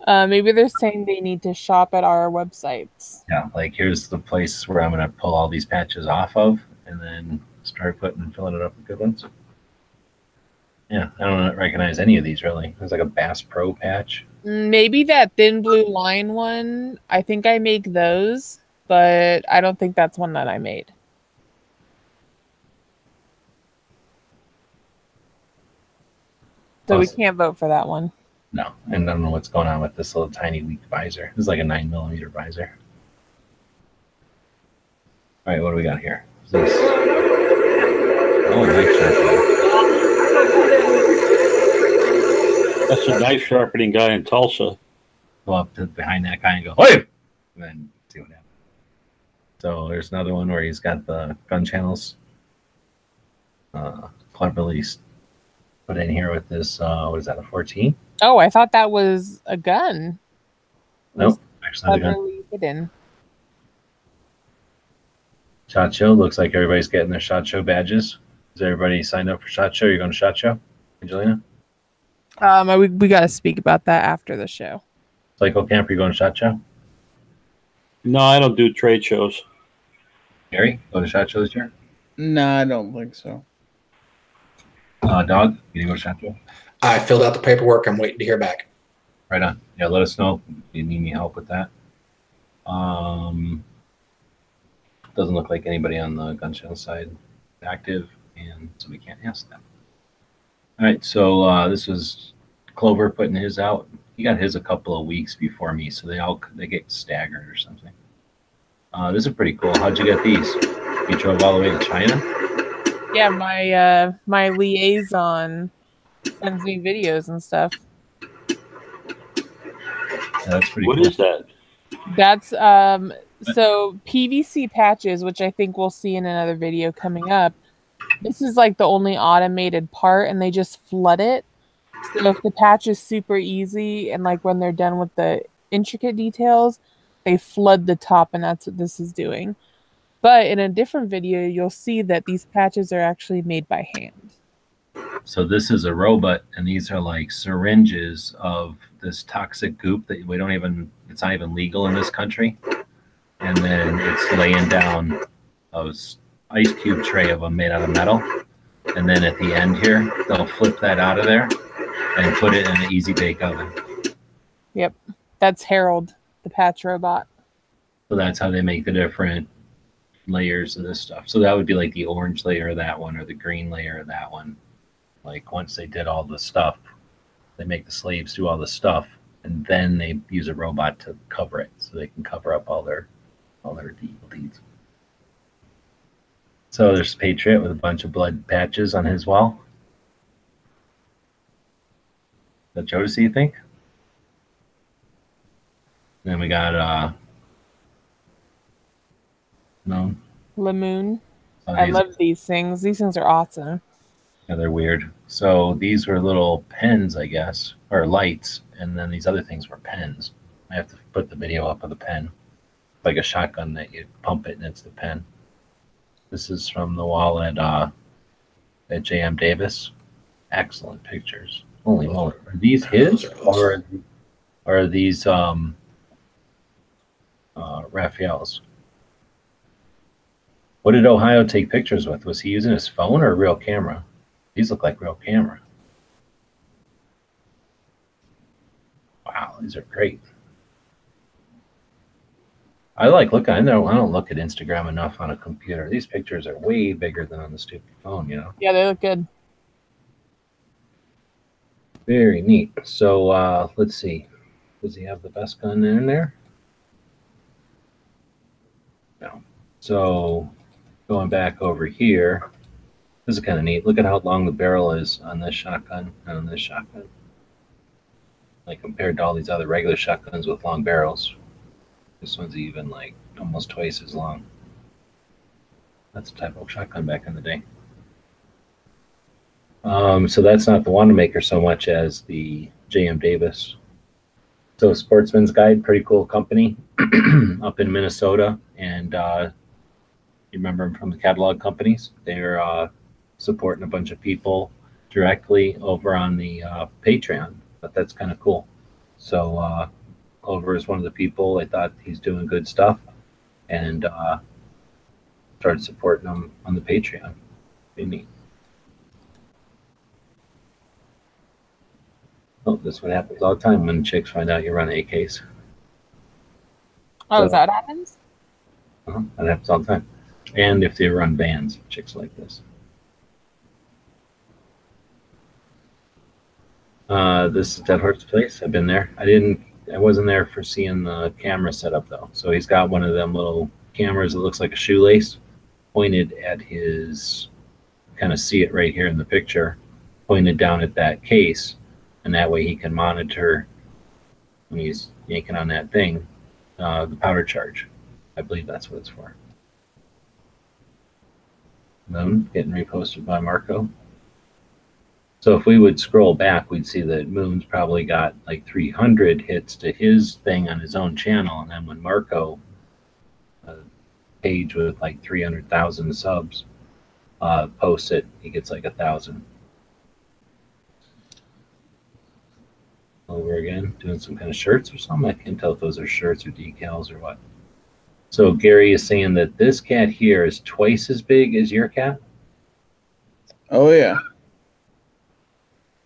S7: Maybe they're saying they need to shop at our websites.
S3: Yeah, like here's the place where I'm going to pull all these patches off of and then start filling it up with good ones. Yeah, I don't recognize any of these really. There's like a Bass Pro patch.
S7: Maybe that thin blue line one. I think I make those, but I don't think that's one that I made. So we can't vote for that one.
S3: No, and I don't know what's going on with this little tiny weak visor. This is like a 9mm visor. All right, what do we got here? Is this... Oh, knife sharpening.
S4: That's a knife sharpening guy in Tulsa.
S3: Go up to behind that guy and go, "Hey!" And then see what happens. So there's another one where he's got the gun channels cleverly put in here with this. What is that? A 14?
S7: Oh, I thought that was a gun.
S3: Nope, actually not a gun.
S7: Cleverly hidden.
S3: SHOT Show. Looks like everybody's getting their SHOT Show badges. Is everybody signed up for SHOT Show? You're going to SHOT Show, Angelina?
S7: We got to speak about that after the show.
S3: Psycho Camp, are you going to SHOT Show?
S4: No, I don't do trade shows.
S3: Gary, go to SHOT Show this year?
S5: No, I don't think so.
S3: Dog, you go to SHOT Show?
S6: I filled out the paperwork. I'm waiting to hear back.
S3: Right on. Yeah, let us know if you need any help with that. Doesn't look like anybody on the gun channel side is active, and so we can't ask them. All right, so this was Clover putting his out. He got his a couple of weeks before me, so they get staggered or something. This is pretty cool. How'd you get these? You drove all the way to China?
S7: Yeah, my liaison sends me videos and stuff.
S3: Yeah, that's pretty
S4: What
S3: cool.
S4: is that?
S7: That's so PVC patches, which I think we'll see in another video coming up. This is like the only automated part, and they just flood it. So if the patch is super easy, and like when they're done with the intricate details, they flood the top, and that's what this is doing. But in a different video, you'll see that these patches are actually made by hand.
S3: So this is a robot, and these are like syringes of this toxic goop that it's not even legal in this country. And then it's laying down a ice cube tray of them made out of metal. And then at the end here, they'll flip that out of there and put it in an easy bake oven.
S7: Yep. That's Harold, the patch robot.
S3: So that's how they make the different layers of this stuff. So that would be like the orange layer of that one or the green layer of that one. Like once they did all the stuff, they make the slaves do all the stuff, and then they use a robot to cover it so they can cover up all their evil deeds. So there's Patriot with a bunch of blood patches on his wall. Is that Jodeci, you think? Then we got no.
S7: Lemoon.
S3: Oh,
S7: I
S3: these,
S7: love these things. These things are awesome.
S3: yeah, they're weird. So these were little pens, I guess, or lights, and then these other things were pens. I have to put the video up of the pen, like a shotgun that you pump it and it's the pen. This is from the wall at JM Davis. Excellent pictures. Holy moly! Are these
S6: Those
S3: his
S6: are awesome.
S3: or are these Raphael's? What did Ohio take pictures with? Was he using his phone or a real camera? These look like real camera. Wow, these are great. I like looking. I don't look at Instagram enough on a computer. These pictures are way bigger than on the stupid phone. You know.
S7: Yeah, they look good.
S3: Very neat. So let's see. Does he have the best gun in there? No. So going back over here, this is kind of neat. Look at how long the barrel is on this shotgun and on this shotgun. Like compared to all these other regular shotguns with long barrels. This one's even like almost twice as long. That's a type of shotgun back in the day. So that's not the Wanamaker so much as the J.M. Davis. So Sportsman's Guide, pretty cool company up in Minnesota. And you remember them from the catalog companies. They're supporting a bunch of people directly over on the Patreon. But that's kind of cool. So Clover is one of the people. I thought he's doing good stuff. And started supporting him on the Patreon. Pretty neat. Oh, this is what happens all the time when chicks find out you run AKs.
S7: Oh,
S3: So-
S7: is that what happens?
S3: That happens all the time. And if they run bands, chicks like this. This is Dead Horse Place. I've been there. I wasn't there for seeing the camera setup though. So he's got one of them little cameras that looks like a shoelace pointed at his, kind of see it right here in the picture, pointed down at that case. And that way he can monitor when he's yanking on that thing, the powder charge. I believe that's what it's for. Moon getting reposted by Marco. So if we would scroll back, we'd see that Moon's probably got like 300 hits to his thing on his own channel. And then when Marco, a page with like 300,000 subs, posts it, he gets like 1,000. Over again, doing some kind of shirts or something. I can't tell if those are shirts or decals or what. So Gary is saying that this cat here is twice as big as your cat.
S5: Oh yeah.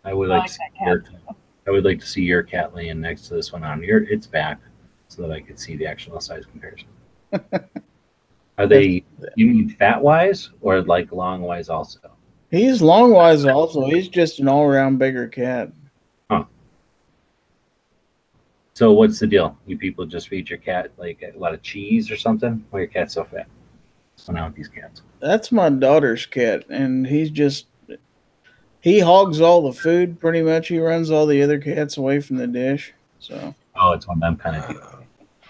S3: I would
S7: I
S3: like
S7: like
S3: to see
S7: that cat.
S3: your cat. I would like to see your cat laying next to this one on its back, so that I could see the actual size comparison. Are they? You mean fat wise or like long wise also?
S5: He's long wise also. He's just an all around bigger cat.
S3: So what's the deal? You people just feed your cat like a lot of cheese or something? Why your cat's so fat? What's going on with these cats?
S5: That's my daughter's cat, and he hogs all the food pretty much. He runs all the other cats away from the dish. So
S3: Oh, it's one of them kind of deal.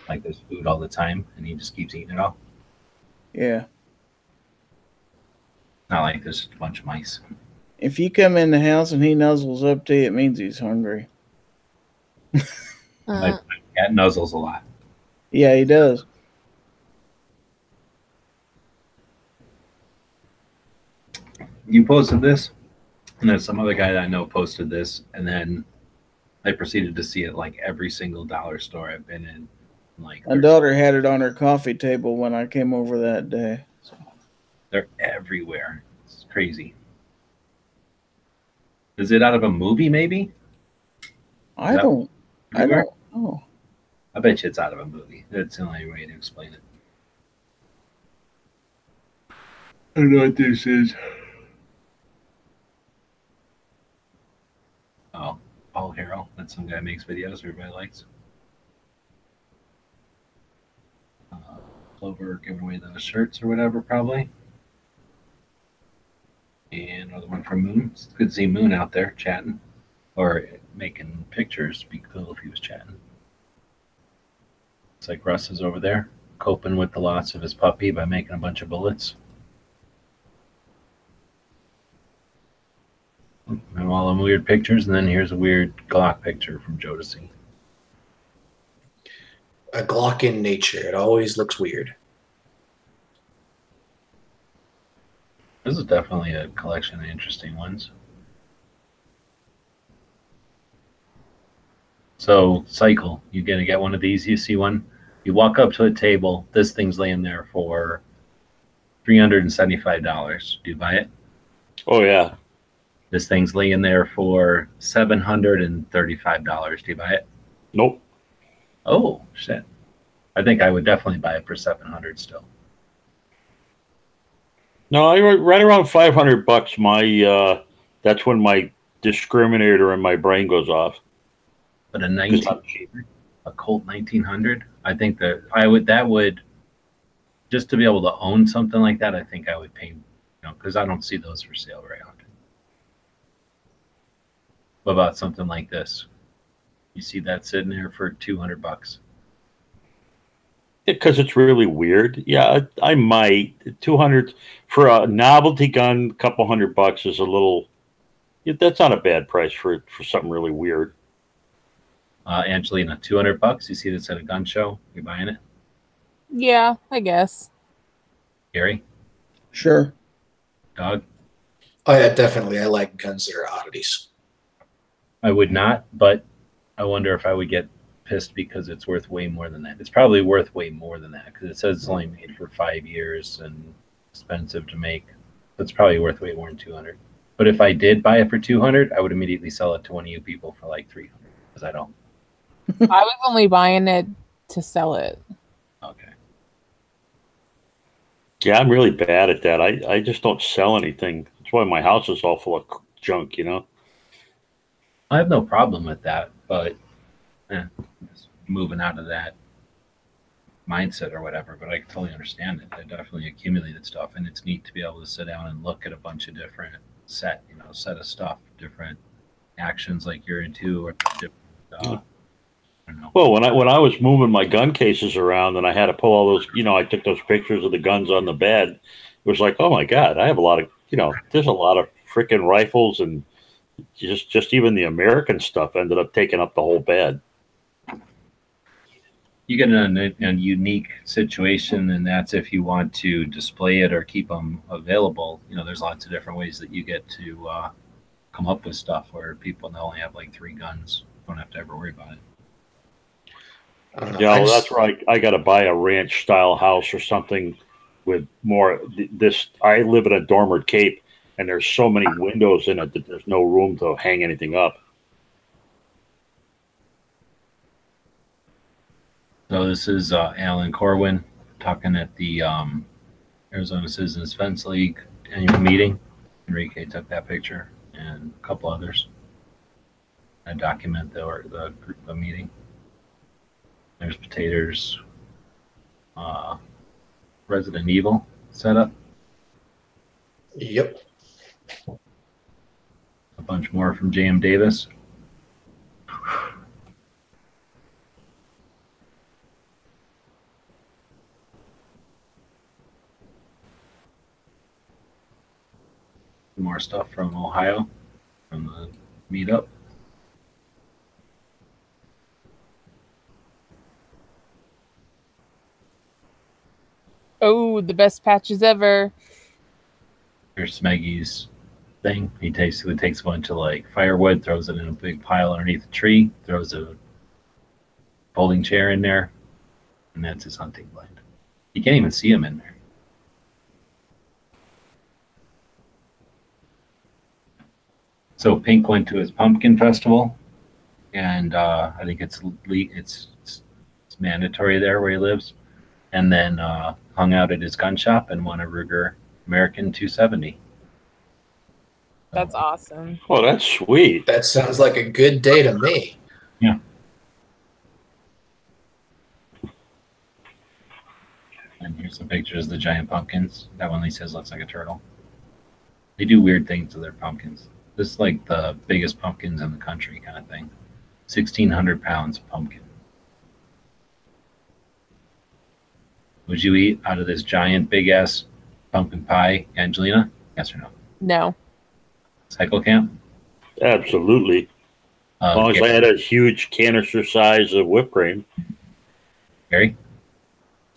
S3: Like there's food all the time and he just keeps eating it all.
S5: yeah.
S3: Not like there's just a bunch of mice.
S5: If you come in the house and he nuzzles up to you, it means he's hungry.
S3: My cat nuzzles a lot.
S5: Yeah, he does.
S3: You posted this, and then some other guy that I know posted this, and then I proceeded to see it like every single dollar store I've been in. Like
S5: My daughter had it on her coffee table when I came over that day. So.
S3: they're everywhere. It's crazy. Is it out of a movie? Maybe.
S5: I don't know.
S3: I bet you it's out of a movie. That's the only way to explain it. I don't know what this is. Oh, Paul Harrell. That's some guy who makes videos everybody likes. Clover giving away those shirts or whatever, probably. And another one from Moon. It's good to see Moon out there chatting or making pictures. Be cool if he was chatting. Looks like Russ is over there coping with the loss of his puppy by making a bunch of bullets. And all them weird pictures, and then here's a weird Glock picture from Jodeci.
S6: A Glock in nature. It always looks weird.
S3: This is definitely a collection of interesting ones. So, cycle. You're going to get one of these. You see one. You walk up to a table. This thing's laying there for $375. Do you buy it?
S4: Oh, yeah.
S3: This thing's laying there for $735. Do you buy it?
S4: Nope.
S3: Oh, shit. I think I would definitely buy it for $700 still.
S4: No, right around $500. My that's when my discriminator in my brain goes off.
S3: But a Colt 1900, I think that would just to be able to own something like that. I think I would pay, because I don't see those for sale very often. What about something like this? You see that sitting there for $200?
S4: Because it's really weird. Yeah, I might. 200 for a novelty gun, couple $100 is a little. That's not a bad price for something really weird.
S3: Angelina, $200. You see this at a gun show? You buying it?
S7: Yeah, I guess.
S3: Gary?
S5: Sure.
S3: Dog?
S6: Oh yeah, definitely. I like guns that are oddities.
S3: I would not, but I wonder if I would get pissed because it's worth way more than that. It's probably worth way more than that because it says it's only made for 5 years and expensive to make. It's probably worth way more than $200. But if I did buy it for $200, I would immediately sell it to one of you people for like $300 because I don't.
S7: I was only buying it to sell it.
S3: Okay.
S4: Yeah, I'm really bad at that. I just don't sell anything. That's why my house is all full of junk,
S3: I have no problem with that, but just moving out of that mindset or whatever. But I totally understand it. I definitely accumulated stuff, and it's neat to be able to sit down and look at a bunch of different set of stuff, different actions like you're into, or different. I don't know.
S4: Well, when I was moving my gun cases around and I had to pull all those, I took those pictures of the guns on the bed. It was like, oh my God, I have a lot of, there's a lot of freaking rifles, and just even the American stuff ended up taking up the whole bed.
S3: You get in a unique situation, and that's if you want to display it or keep them available. There's lots of different ways that you get to come up with stuff where people only have like 3 guns. Don't have to ever worry about it.
S4: Yeah, well, that's right. I got to buy a ranch style house or something with more. I live in a dormered cape, and there's so many windows in it that there's no room to hang anything up.
S3: So this is Alan Corwin talking at the Arizona Citizens Fence League annual meeting. Enrique took that picture, and a couple others. I document the meeting. There's Potatoes, Resident Evil setup.
S6: Yep.
S3: A bunch more from J.M. Davis. More stuff from Ohio, from the meetup.
S7: Oh, the best patches ever.
S3: Here's Smeggy's thing. He basically takes a bunch of like firewood, throws it in a big pile underneath a tree, throws a folding chair in there, and that's his hunting blind. You can't even see him in there. So Pink went to his pumpkin festival, and I think it's mandatory there where he lives, and then hung out at his gun shop and won a Ruger American 270.
S7: That's awesome.
S4: Oh, that's sweet.
S6: That sounds like a good day to me.
S3: Yeah. And here's some pictures of the giant pumpkins. That one he says looks like a turtle. They do weird things to their pumpkins. This is like the biggest pumpkins in the country kind of thing. 1,600 pounds of pumpkin. Would you eat out of this giant, big ass pumpkin pie, Angelina? Yes or no?
S7: No.
S3: Cycle camp?
S4: Absolutely. As long as I had a huge canister size of whipped cream.
S3: Gary?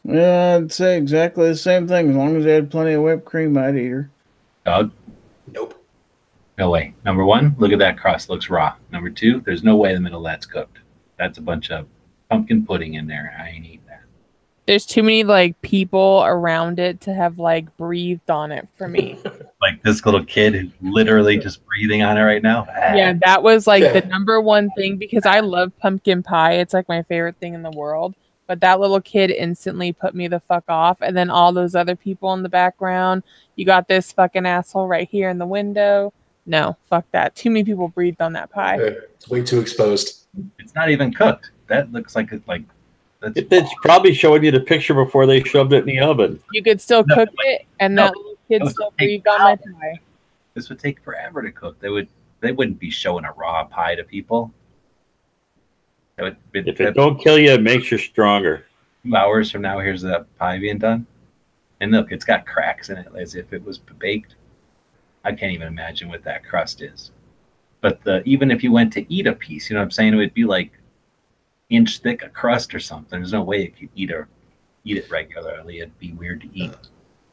S5: Yeah, I'd say exactly the same thing. As long as they had plenty of whipped cream, I'd eat her.
S3: Dog?
S6: Nope.
S3: No way. Number one, look at that crust. Looks raw. Number two, there's no way the middle of that's cooked. That's a bunch of pumpkin pudding in there. I ain't eating that.
S7: There's too many like people around it to have like breathed on it for me.
S3: Like this little kid who's literally just breathing on it right now.
S7: Yeah, that was like
S6: Yeah.
S7: the number one thing because I love pumpkin pie. It's like my favorite thing in the world. But that little kid instantly put me the fuck off. And then all those other people in the background. You got this fucking asshole right here in the window. No, fuck that. Too many people breathed on that pie.
S6: It's way too exposed.
S3: It's not even cooked. That looks like it's like that's
S4: It's probably showing you the picture before they shoved it in the oven.
S7: You could still
S3: No,
S7: cook it, and
S3: no,
S7: that little kid
S3: would
S7: still
S3: take
S7: breathed on my pie.
S3: this would take forever to cook. They wouldn't be showing a raw pie to people.
S4: If it don't kill you, it makes you stronger.
S3: 2 hours from now, here's the pie being done. And look, it's got cracks in it as if it was baked. I can't even imagine what that crust is. But even if you went to eat a piece, you know what I'm saying? It would be like inch thick a crust or something. There's no way you could eat it regularly. It'd be weird to eat.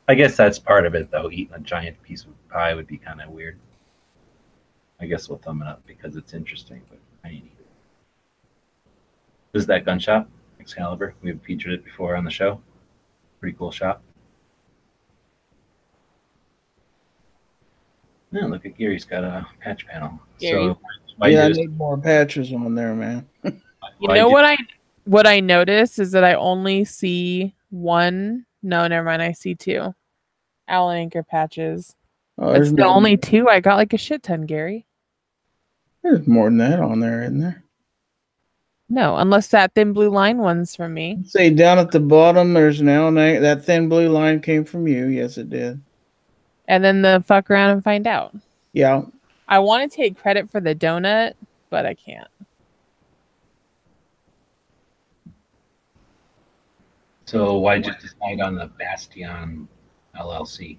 S3: I guess that's part of it, though. Eating a giant piece of pie would be kind of weird. I guess we'll thumb it up because it's interesting, but I ain't eat it. This is that gun shop, Excalibur. We've featured it before on the show. Pretty cool shop. Yeah, look at Gary's got a patch panel.
S7: Gary.
S3: So why
S5: Yeah, I
S3: do-
S5: need more patches on there, man.
S7: You
S3: why
S7: know
S3: do-
S7: what I noticed is that I only see one. No, never mind. I see two Allen anchor patches.
S5: Oh,
S7: It's the only two. I got like a shit ton, Gary.
S5: There's more than that on there, isn't there?
S7: No, unless that thin blue line one's from me.
S5: See, down at the bottom, there's an Allen anchor. That thin blue line came from you. Yes, it did.
S7: And then the fuck around and find out.
S5: Yeah.
S7: I want to take credit for the donut, but I can't.
S3: So why'd you decide on the Bastion LLC?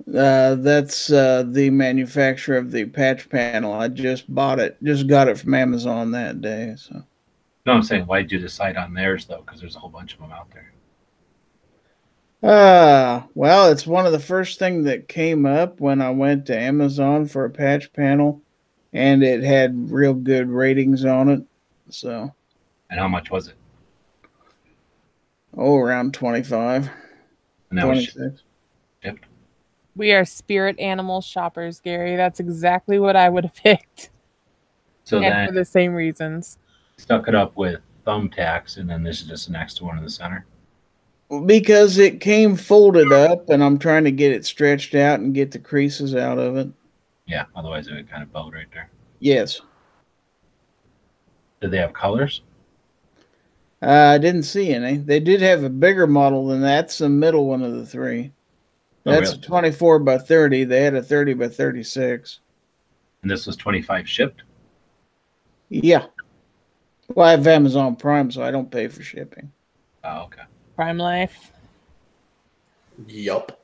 S5: That's the manufacturer of the patch panel. I just bought it. Just got it from Amazon that day. So.
S3: No, I'm saying why'd you decide on theirs though? Because there's a whole bunch of them out there.
S5: Well, it's one of the first things that came up when I went to Amazon for a patch panel, and it had real good ratings on it. So,
S3: And how much was it?
S5: around 25,
S3: And that was
S5: 26.
S3: shipped.
S7: We are spirit animal shoppers, Gary. That's exactly what I would have picked.
S3: So
S7: And
S3: then
S7: for the same reasons.
S3: stuck it up with thumbtacks, and then this is just the next one in the center.
S5: Because it came folded up, and I'm trying to get it stretched out and get the creases out of it.
S3: Yeah, otherwise it would kind of bow right there.
S5: Yes.
S3: Did they have colors?
S5: I didn't see any. They did have a bigger model than that. That's the middle one of the three.
S3: Oh,
S5: That's
S3: really?
S5: a 24 by 30. They had a 30 by 36.
S3: And this was 25 shipped?
S5: Yeah. Well, I have Amazon Prime, so I don't pay for shipping.
S3: Oh, okay.
S7: Prime Life.
S6: Yup.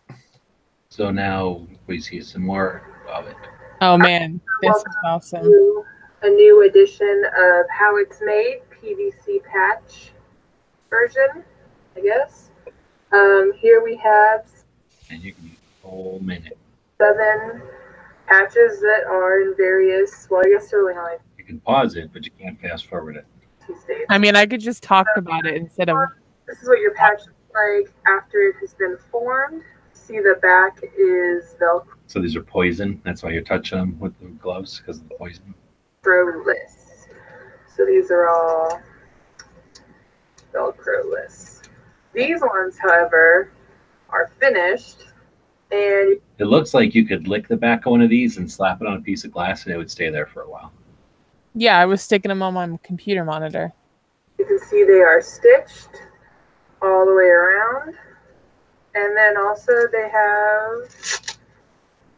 S3: So now we see some more of it.
S7: Oh man, this is awesome.
S8: To a new edition of How It's Made, PVC patch version, I guess. Here we have
S3: And you can use a whole minute.
S8: 7 patches that are in various, well, I guess they're only on
S3: You can pause it, but you can't fast forward it.
S8: 2 states.
S7: I mean, I could just talk about it instead of.
S8: This is what your patch looks like after it has been formed. See, the back is
S3: So these are poison. That's why you're touching them with the gloves, because of the poison.
S8: Velcro-less. So these are all Velcro-less. These ones, however, are finished, and
S3: It looks like you could lick the back of one of these and slap it on a piece of glass, and it would stay there for a while.
S7: Yeah, I was sticking them on my computer monitor.
S8: you can see they are stitched all the way around. And then also they have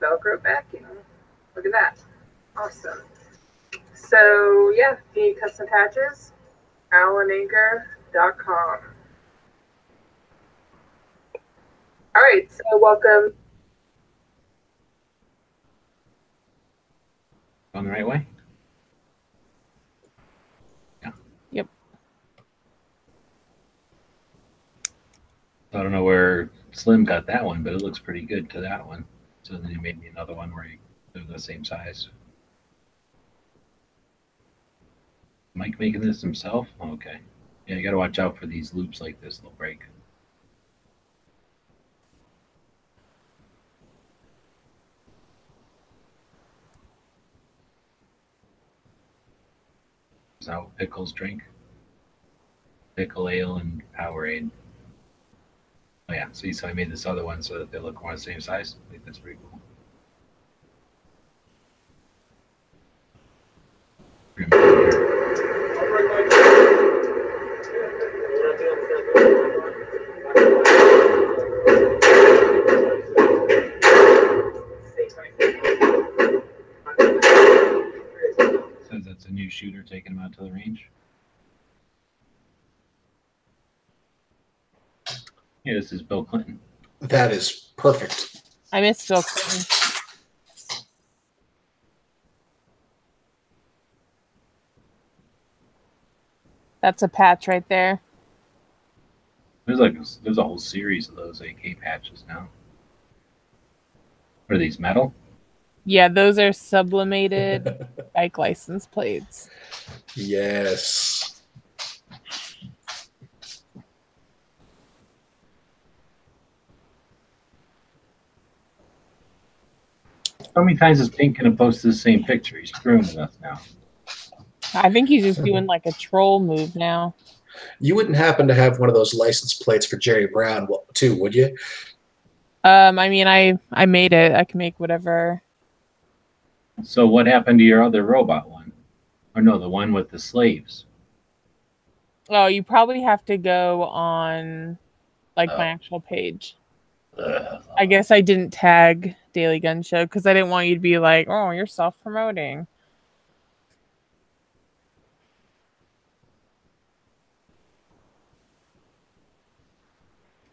S8: Velcro backing. Look at that. Awesome. So yeah, if you need custom patches, AlanAnchor.com. All right, so welcome.
S3: Going the right way? Yeah.
S7: Yep.
S3: I don't know where Slim got that one, but it looks pretty good to that one. So then he made me another one where they're the same size. Mike making this himself? Okay. Yeah, you got to watch out for these loops like this. They'll break. Is that what pickles drink? Pickle ale and Powerade. Oh yeah, see, so I made this other one so that they look more the same size. I think that's pretty cool. Says that's a new shooter taking him out to the range. Yeah, this is Bill Clinton.
S6: That is perfect.
S7: I miss Bill Clinton. That's a patch right there.
S3: There's a whole series of those AK patches now. What are these, metal?
S7: Yeah, those are sublimated bike license plates.
S6: Yes.
S3: How many times is Pink gonna post the same picture? He's screwing with us now.
S7: I think he's just doing like a troll move now.
S6: You wouldn't happen to have one of those license plates for Jerry Brown too, would you?
S7: I mean, I made it. I can make whatever.
S3: So what happened to your other robot one? Or no, the one with the slaves.
S7: Oh, you probably have to go on like my actual page. I guess I didn't tag Daily Gun Show because I didn't want you to be like, oh, you're self-promoting.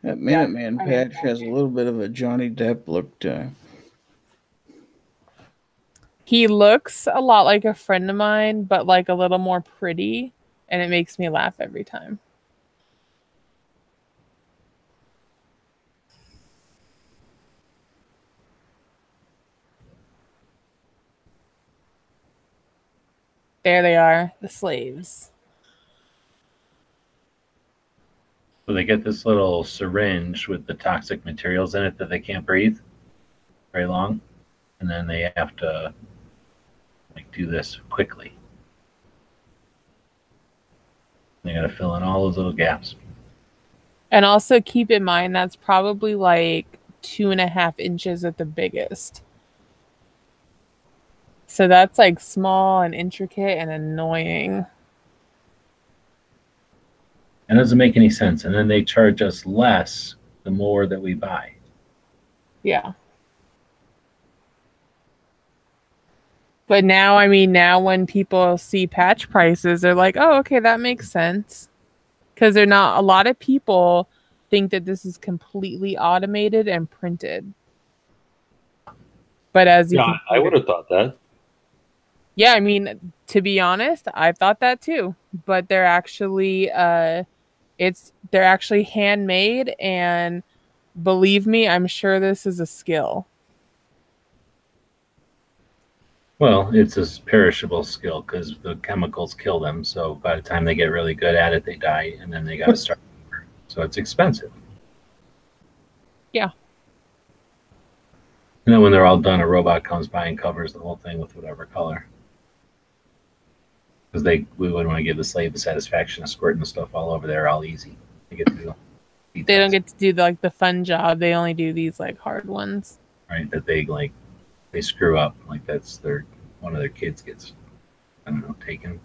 S5: That Minuteman patch has a little bit of a Johnny Depp look to him.
S7: He looks a lot like a friend of mine, but like a little more pretty, and it makes me laugh every time. There they are, the slaves.
S3: So they get this little syringe with the toxic materials in it that they can't breathe very long, and then they have to like do this quickly. They got to fill in all those little gaps.
S7: And also keep in mind that's probably like 2.5 inches at the biggest. So that's like small and intricate and annoying.
S3: It doesn't make any sense. And then they charge us less the more that we buy.
S7: Yeah. But now, I mean, now when people see patch prices, they're like, oh, okay, that makes sense. Because they're not, a lot of people think that this is completely automated and printed. But as you can
S4: I would have thought that.
S7: Yeah, I mean, to be honest, I thought that too. But they're actually they're actually handmade, and believe me, I'm sure this is a skill.
S3: Well, it's a perishable skill because the chemicals kill them. So by the time they get really good at it, they die, and then they got to start over. So it's expensive.
S7: Yeah.
S3: And then when they're all done, a robot comes by and covers the whole thing with whatever color. Because we wouldn't want to give the slave the satisfaction of squirting the stuff all over there all easy. They get to do
S7: They don't get to do like the fun job. They only do these like hard ones.
S3: Right, that they screw up. Like that's one of their kids gets, I don't know, taken.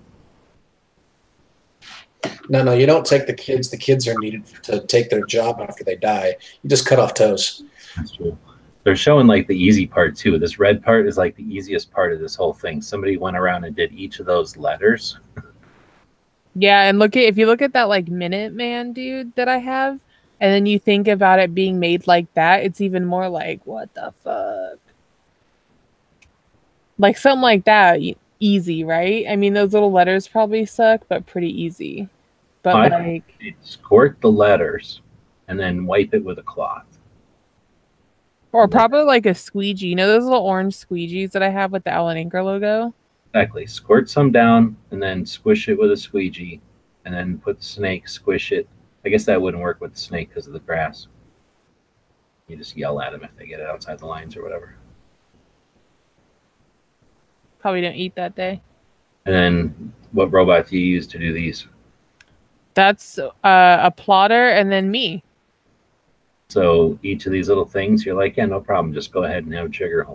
S6: No, you don't take the kids. The kids are needed to take their job after they die. You just cut off toes.
S3: That's true. They're showing like the easy part too. This red part is like the easiest part of this whole thing. Somebody went around and did each of those letters.
S7: Yeah, and if you look at that like Minuteman dude that I have, And then you think about it being made like that, it's even more like, what the fuck? Like something like that, easy, right? I mean, those little letters probably suck, but pretty easy. But
S3: I
S7: like,
S3: squirt the letters and then wipe it with a cloth.
S7: or probably like a squeegee. You know those little orange squeegees that I have with the Allen Anchor logo?
S3: Exactly. Squirt some down and then squish it with a squeegee, and then put the snake, squish it. I guess that wouldn't work with the snake because of the grass. You just yell at them if they get it outside the lines or whatever.
S7: Probably don't eat that day.
S3: And then what robot do you use to do these?
S7: That's a plotter and then me.
S3: So each of these little things, you're like, yeah, no problem. Just go ahead and have trigger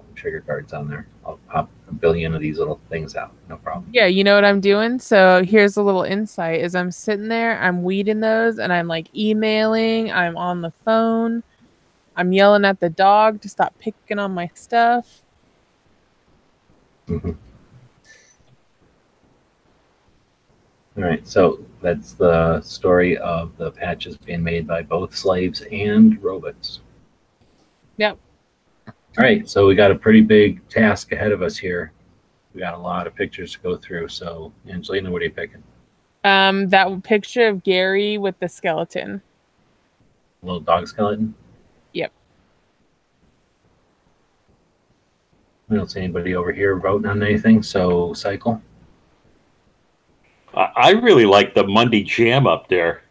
S3: cards on there. I'll pop a billion of these little things out. No problem.
S7: Yeah, you know what I'm doing? So here's a little insight is I'm sitting there, I'm weeding those, and I'm like emailing, I'm on the phone, I'm yelling at the dog to stop picking on my stuff.
S3: Mm-hmm. All right, so that's the story of the patches being made by both slaves and robots.
S7: Yep.
S3: All right, so we got a pretty big task ahead of us here. We got a lot of pictures to go through. So, Angelina, what are you picking?
S7: That picture of Gary with the skeleton.
S3: Little dog skeleton?
S7: Yep.
S3: I don't see anybody over here voting on anything, so cycle.
S4: I really like the Monday Jam up there.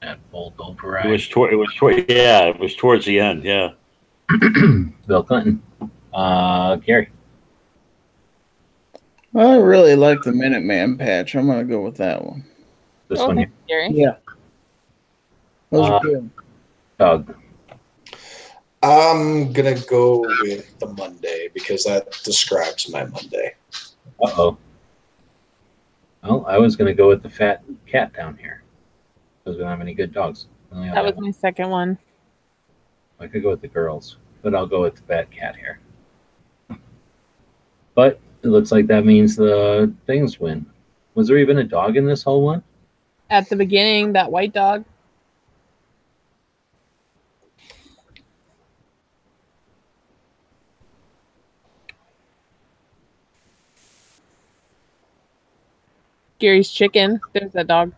S3: That bold
S4: It
S3: override.
S4: was towards the end. Yeah.
S3: Bill Clinton. Gary.
S5: I really like the Minuteman patch. I'm gonna go with that one.
S3: This one here.
S7: Gary.
S5: Yeah. Those are good.
S3: Doug.
S6: I'm gonna go with the Monday because that describes my Monday.
S3: Uh-oh. Well, I was going to go with the fat cat down here because we don't have any good dogs.
S7: That was my second one.
S3: I could go with the girls, but I'll go with the fat cat here. But it looks like that means the things win. Was there even a dog in this whole one?
S7: At the beginning, that white dog. Gary's chicken. There's that dog.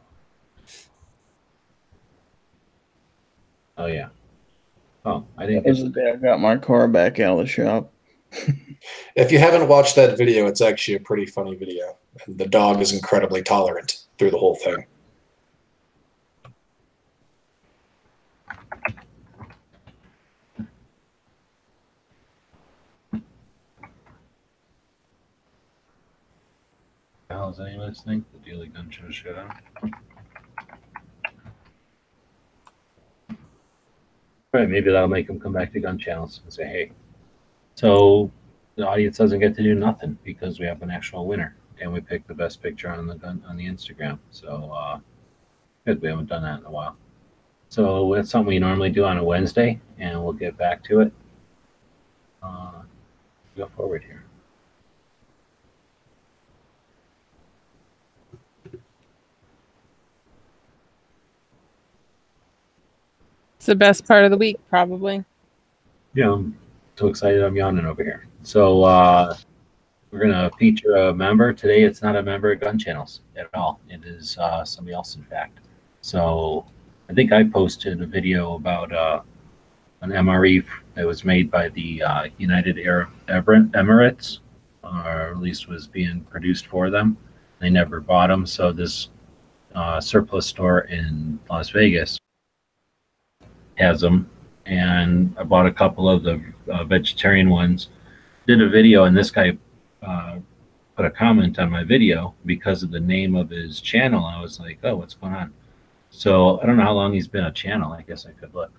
S3: Oh, yeah. Oh, I didn't
S5: That was the day I got my car back out of the shop.
S6: If you haven't watched that video, it's actually a pretty funny video. And the dog is incredibly tolerant through the whole thing.
S3: How's any of this thing? The Daily Gun Show shit on. Right, maybe that'll make them come back to gun channels and say, hey. So the audience doesn't get to do nothing because we have an actual winner and we picked the best picture on the gun on the Instagram. So good, we haven't done that in a while. So that's something we normally do on a Wednesday, and we'll get back to it. Go forward here.
S7: It's the best part of the week, probably.
S3: Yeah, I'm so excited I'm yawning over here. So we're going to feature a member. Today it's not a member of Gun Channels at all. It is somebody else, in fact. So I think I posted a video about an MRE that was made by the United Arab Emirates, or at least was being produced for them. They never bought them. So this surplus store in Las Vegas has them, and I bought a couple of the vegetarian ones. Did a video, and this guy put a comment on my video because of the name of his channel. I was like, oh, what's going on? So I don't know how long he's been a channel. I guess I could look.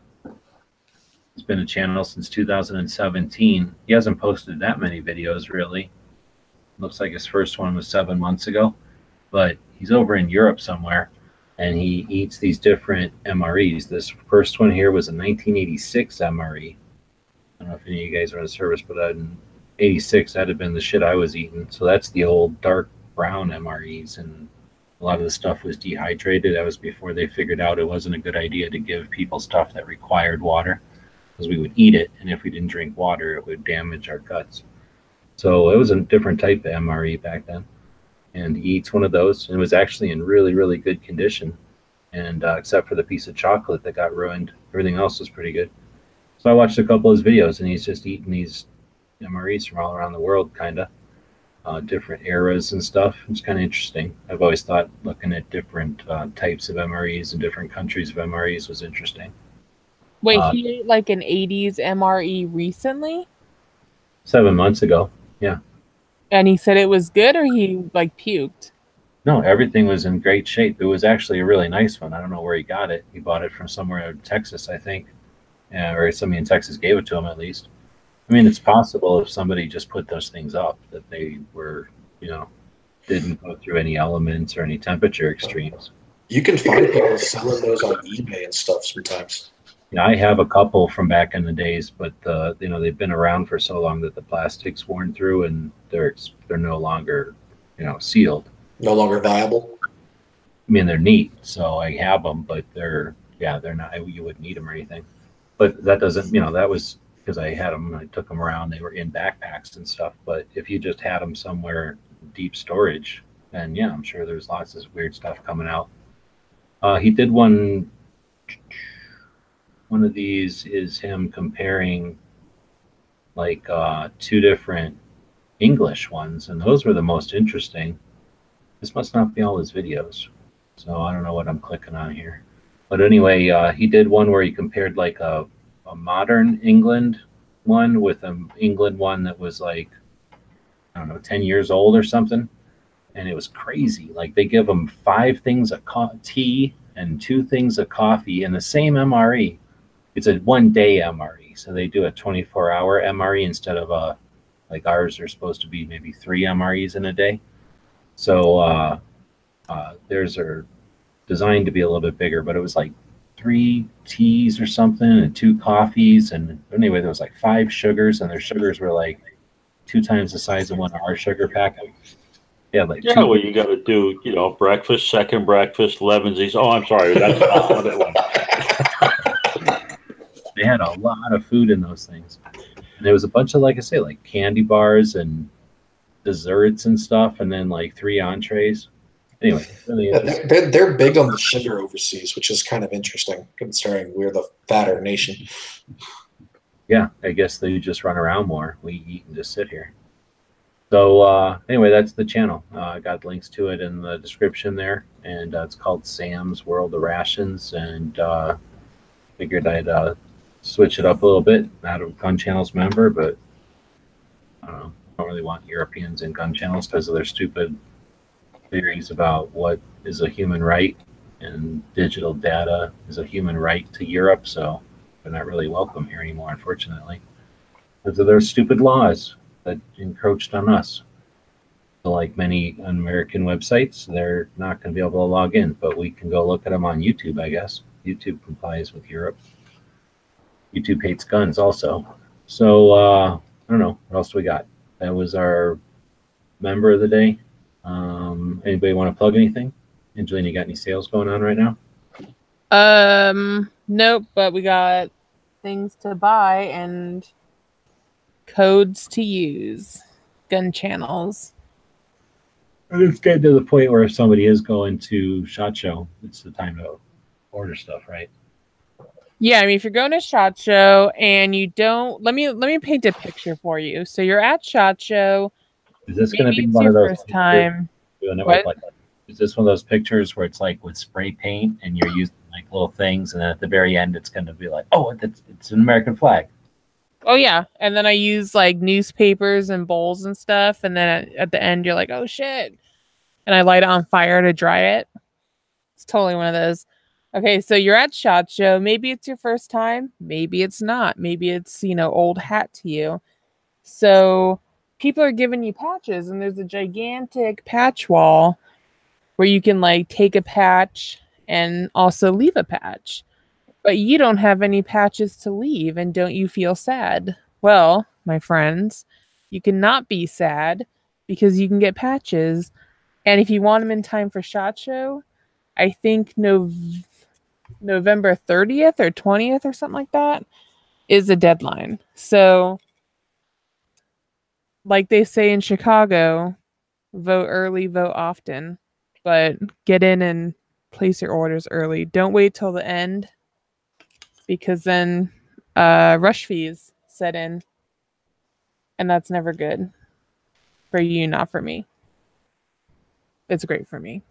S3: He's been a channel since 2017. He hasn't posted that many videos, really. Looks like his first one was 7 months ago, but he's over in Europe somewhere. And he eats these different MREs. This first one here was a 1986 MRE. I don't know if any of you guys are in service, but in 86, that'd have been the shit I was eating. So that's the old dark brown MREs. And a lot of the stuff was dehydrated. That was before they figured out it wasn't a good idea to give people stuff that required water, because we would eat it, and if we didn't drink water, it would damage our guts. So it was a different type of MRE back then. And he eats one of those, and it was actually in really, really good condition. And except for the piece of chocolate that got ruined, everything else was pretty good. So I watched a couple of his videos, and he's just eating these MREs from all around the world, kind of. Different eras and stuff. It's kind of interesting. I've always thought looking at different types of MREs in different countries of MREs was interesting.
S7: Wait, he ate like an 80s MRE recently?
S3: 7 months ago, yeah.
S7: And he said it was good, or he like puked?
S3: No, everything was in great shape. It was actually a really nice one. I don't know where he got it. He bought it from somewhere in Texas, I think. Or somebody in Texas gave it to him, at least. I mean, it's possible if somebody just put those things up that they were, didn't go through any elements or any temperature extremes.
S6: You can find people selling those on eBay and stuff sometimes.
S3: Yeah, I have a couple from back in the days, but they've been around for so long that the plastic's worn through and they're no longer, sealed.
S6: No longer viable.
S3: I mean, they're neat, so I have them, but they're not. You wouldn't need them or anything. But that doesn't, that was because I had them and I took them around. They were in backpacks and stuff. But if you just had them somewhere deep storage, then yeah, I'm sure there's lots of weird stuff coming out. He did one. One of these is him comparing like two different English ones, and those were the most interesting. This must not be all his videos, so I don't know what I'm clicking on here. But anyway, he did one where he compared like a modern England one with an England one that was like, I don't know, 10 years old or something. And it was crazy. Like they give them 5 things of tea and 2 things of coffee in the same MRE. It's a 1-day MRE. So they do a 24-hour MRE instead of like ours are supposed to be maybe 3 MREs in a day. So theirs are designed to be a little bit bigger, but it was like 3 teas or something and 2 coffees. And anyway, there was like 5 sugars, and their sugars were like 2 times the size of one of our sugar packet. Yeah, like
S4: well, you got to do, breakfast, second breakfast, 11s. Oh, I'm sorry, that's not that one.
S3: They had a lot of food in those things, and there was a bunch of, like I say, like candy bars and desserts and stuff, and then like 3 entrees. Anyway, really
S6: they're big on the sugar overseas, which is kind of interesting considering we're the fatter nation.
S3: Yeah, I guess they just run around more. We eat and just sit here. So anyway, that's the channel. I got links to it in the description there, and it's called Sam's World of Rations, and figured I'd switch it up a little bit. Not a Gun Channels member, but I don't really want Europeans in gun channels because of their stupid theories about what is a human right, and digital data is a human right to Europe, so they're not really welcome here anymore, unfortunately, because of their stupid laws that encroached on us. So like many American websites, they're not going to be able to log in, but we can go look at them on YouTube, I guess. YouTube complies with Europe. YouTube hates guns also. So I don't know, what else do we got? That was our member of the day. Anybody want to plug anything? Angelina, you got any sales going on right now?
S7: Nope, but we got things to buy and codes to use. Gun channels.
S3: It's getting to the point where if somebody is going to SHOT Show, it's the time to order stuff, right?
S7: Yeah, I mean, if you're going to SHOT Show and you don't, let me paint a picture for you. So you're at SHOT Show.
S3: Is this going to be one of those
S7: first time?
S3: Doing it with, like, is this one of those pictures where it's like with spray paint and you're using like little things, and then at the very end it's going to be like, oh, it's an American flag.
S7: Oh yeah, and then I use like newspapers and bowls and stuff, and then at the end you're like, oh shit, and I light it on fire to dry it. It's totally one of those. Okay, so you're at SHOT Show. Maybe it's your first time. Maybe it's not. Maybe it's, old hat to you. So people are giving you patches, and there's a gigantic patch wall where you can like take a patch and also leave a patch. But you don't have any patches to leave, and don't you feel sad? Well, my friends, you cannot be sad because you can get patches And if you want them in time for SHOT Show, I think November 30th or 20th or something like that is a deadline. So, like they say in Chicago, vote early, vote often, but get in and place your orders early. Don't wait till the end, because then rush fees set in, and that's never good for you, not for me. It's great for me.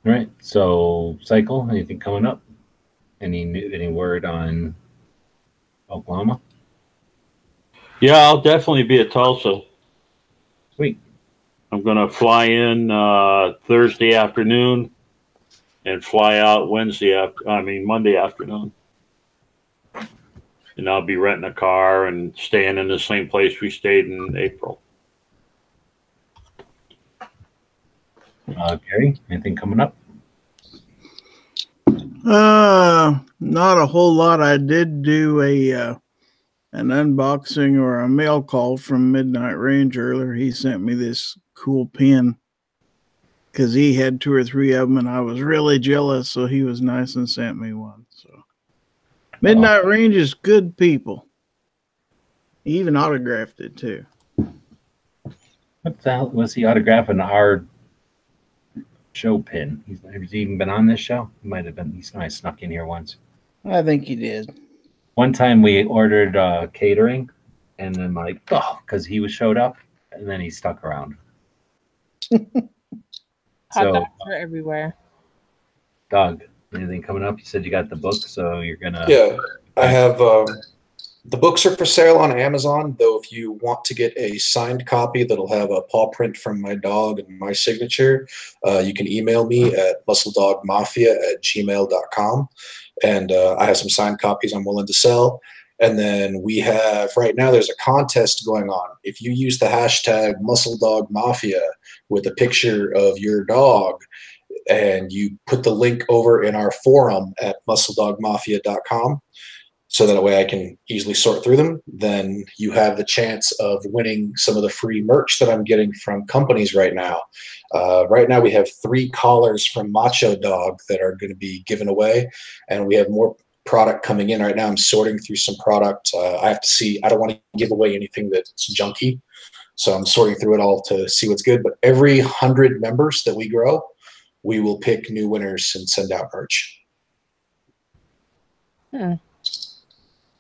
S3: All right. So, Cycle, anything coming up? Any word on Oklahoma?
S4: Yeah, I'll definitely be at Tulsa.
S3: Sweet.
S4: I'm going to fly in Thursday afternoon and fly out Monday afternoon. And I'll be renting a car and staying in the same place we stayed in April.
S3: Gary, anything coming up?
S5: Not a whole lot. I did do an unboxing or a mail call from Midnight Range earlier. He sent me this cool pin because he had 2 or 3 of them, and I was really jealous. So he was nice and sent me one. So Midnight Range is good people. He even autographed it too.
S3: What the hell was he autographing our show pin? Has he even been on this show? He might have been. He might have snuck in here once.
S5: I think he did.
S3: One time we ordered catering, and then because he showed up, and then he stuck around.
S7: Hot dogs are everywhere.
S3: Doug, anything coming up? You said you got the book, so you're gonna.
S6: Yeah, I have. The books are for sale on Amazon, though if you want to get a signed copy that'll have a paw print from my dog and my signature, you can email me at muscledogmafia@gmail.com. And I have some signed copies I'm willing to sell. And then we have, right now, there's a contest going on. If you use the hashtag muscledogmafia with a picture of your dog, and you put the link over in our forum at muscledogmafia.com, so that way I can easily sort through them, then you have the chance of winning some of the free merch that I'm getting from companies right now. Right now we have 3 collars from Macho Dog that are going to be given away, and we have more product coming in right now. I'm sorting through some product. I have to see. I don't want to give away anything that's junky, so I'm sorting through it all to see what's good. But every 100 members that we grow, we will pick new winners and send out merch.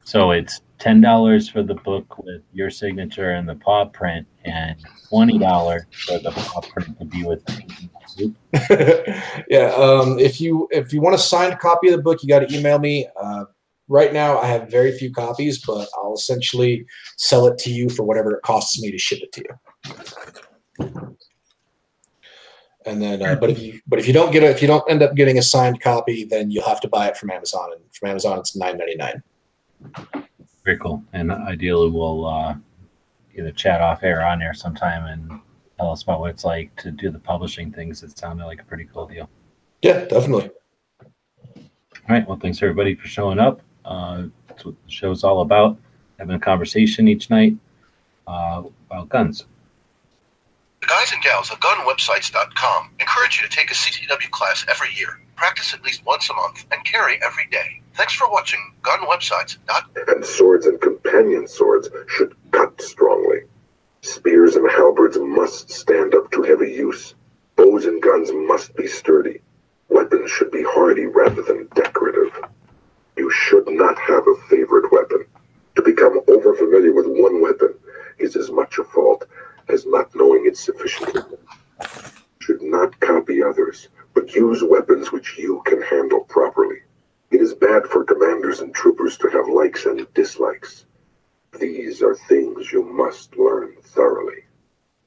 S3: So it's $10 for the book with your signature and the paw print, and $20 for the paw print to be with you.
S6: Yeah, if you want a signed copy of the book, you got to email me. Right now, I have very few copies, but I'll essentially sell it to you for whatever it costs me to ship it to you. And then, but if you don't end up getting a signed copy, then you'll have to buy it from Amazon. And from Amazon, it's $9.99.
S3: Very cool. And ideally, we'll either chat off air on air sometime and tell us about what it's like to do the publishing things. It sounded like a pretty cool deal.
S6: Yeah, definitely.
S3: All right. Well, thanks everybody for showing up. That's what the show's all about. Having a conversation each night about guns.
S1: The guys and gals of gunwebsites.com encourage you to take a CCW class every year, practice at least once a month, and carry every day. Thanks for watching gunwebsites.com. And swords and companion swords should cut strongly. Spears and halberds must stand up to heavy use. Bows and guns must be sturdy. Weapons should be hardy rather than decorative. You should not have a favorite weapon. To become overfamiliar with one weapon is as much a fault as not knowing it sufficiently. Should not copy others, but use weapons which you can handle properly. It is bad for commanders and troopers to have likes and dislikes. These are things you must learn thoroughly.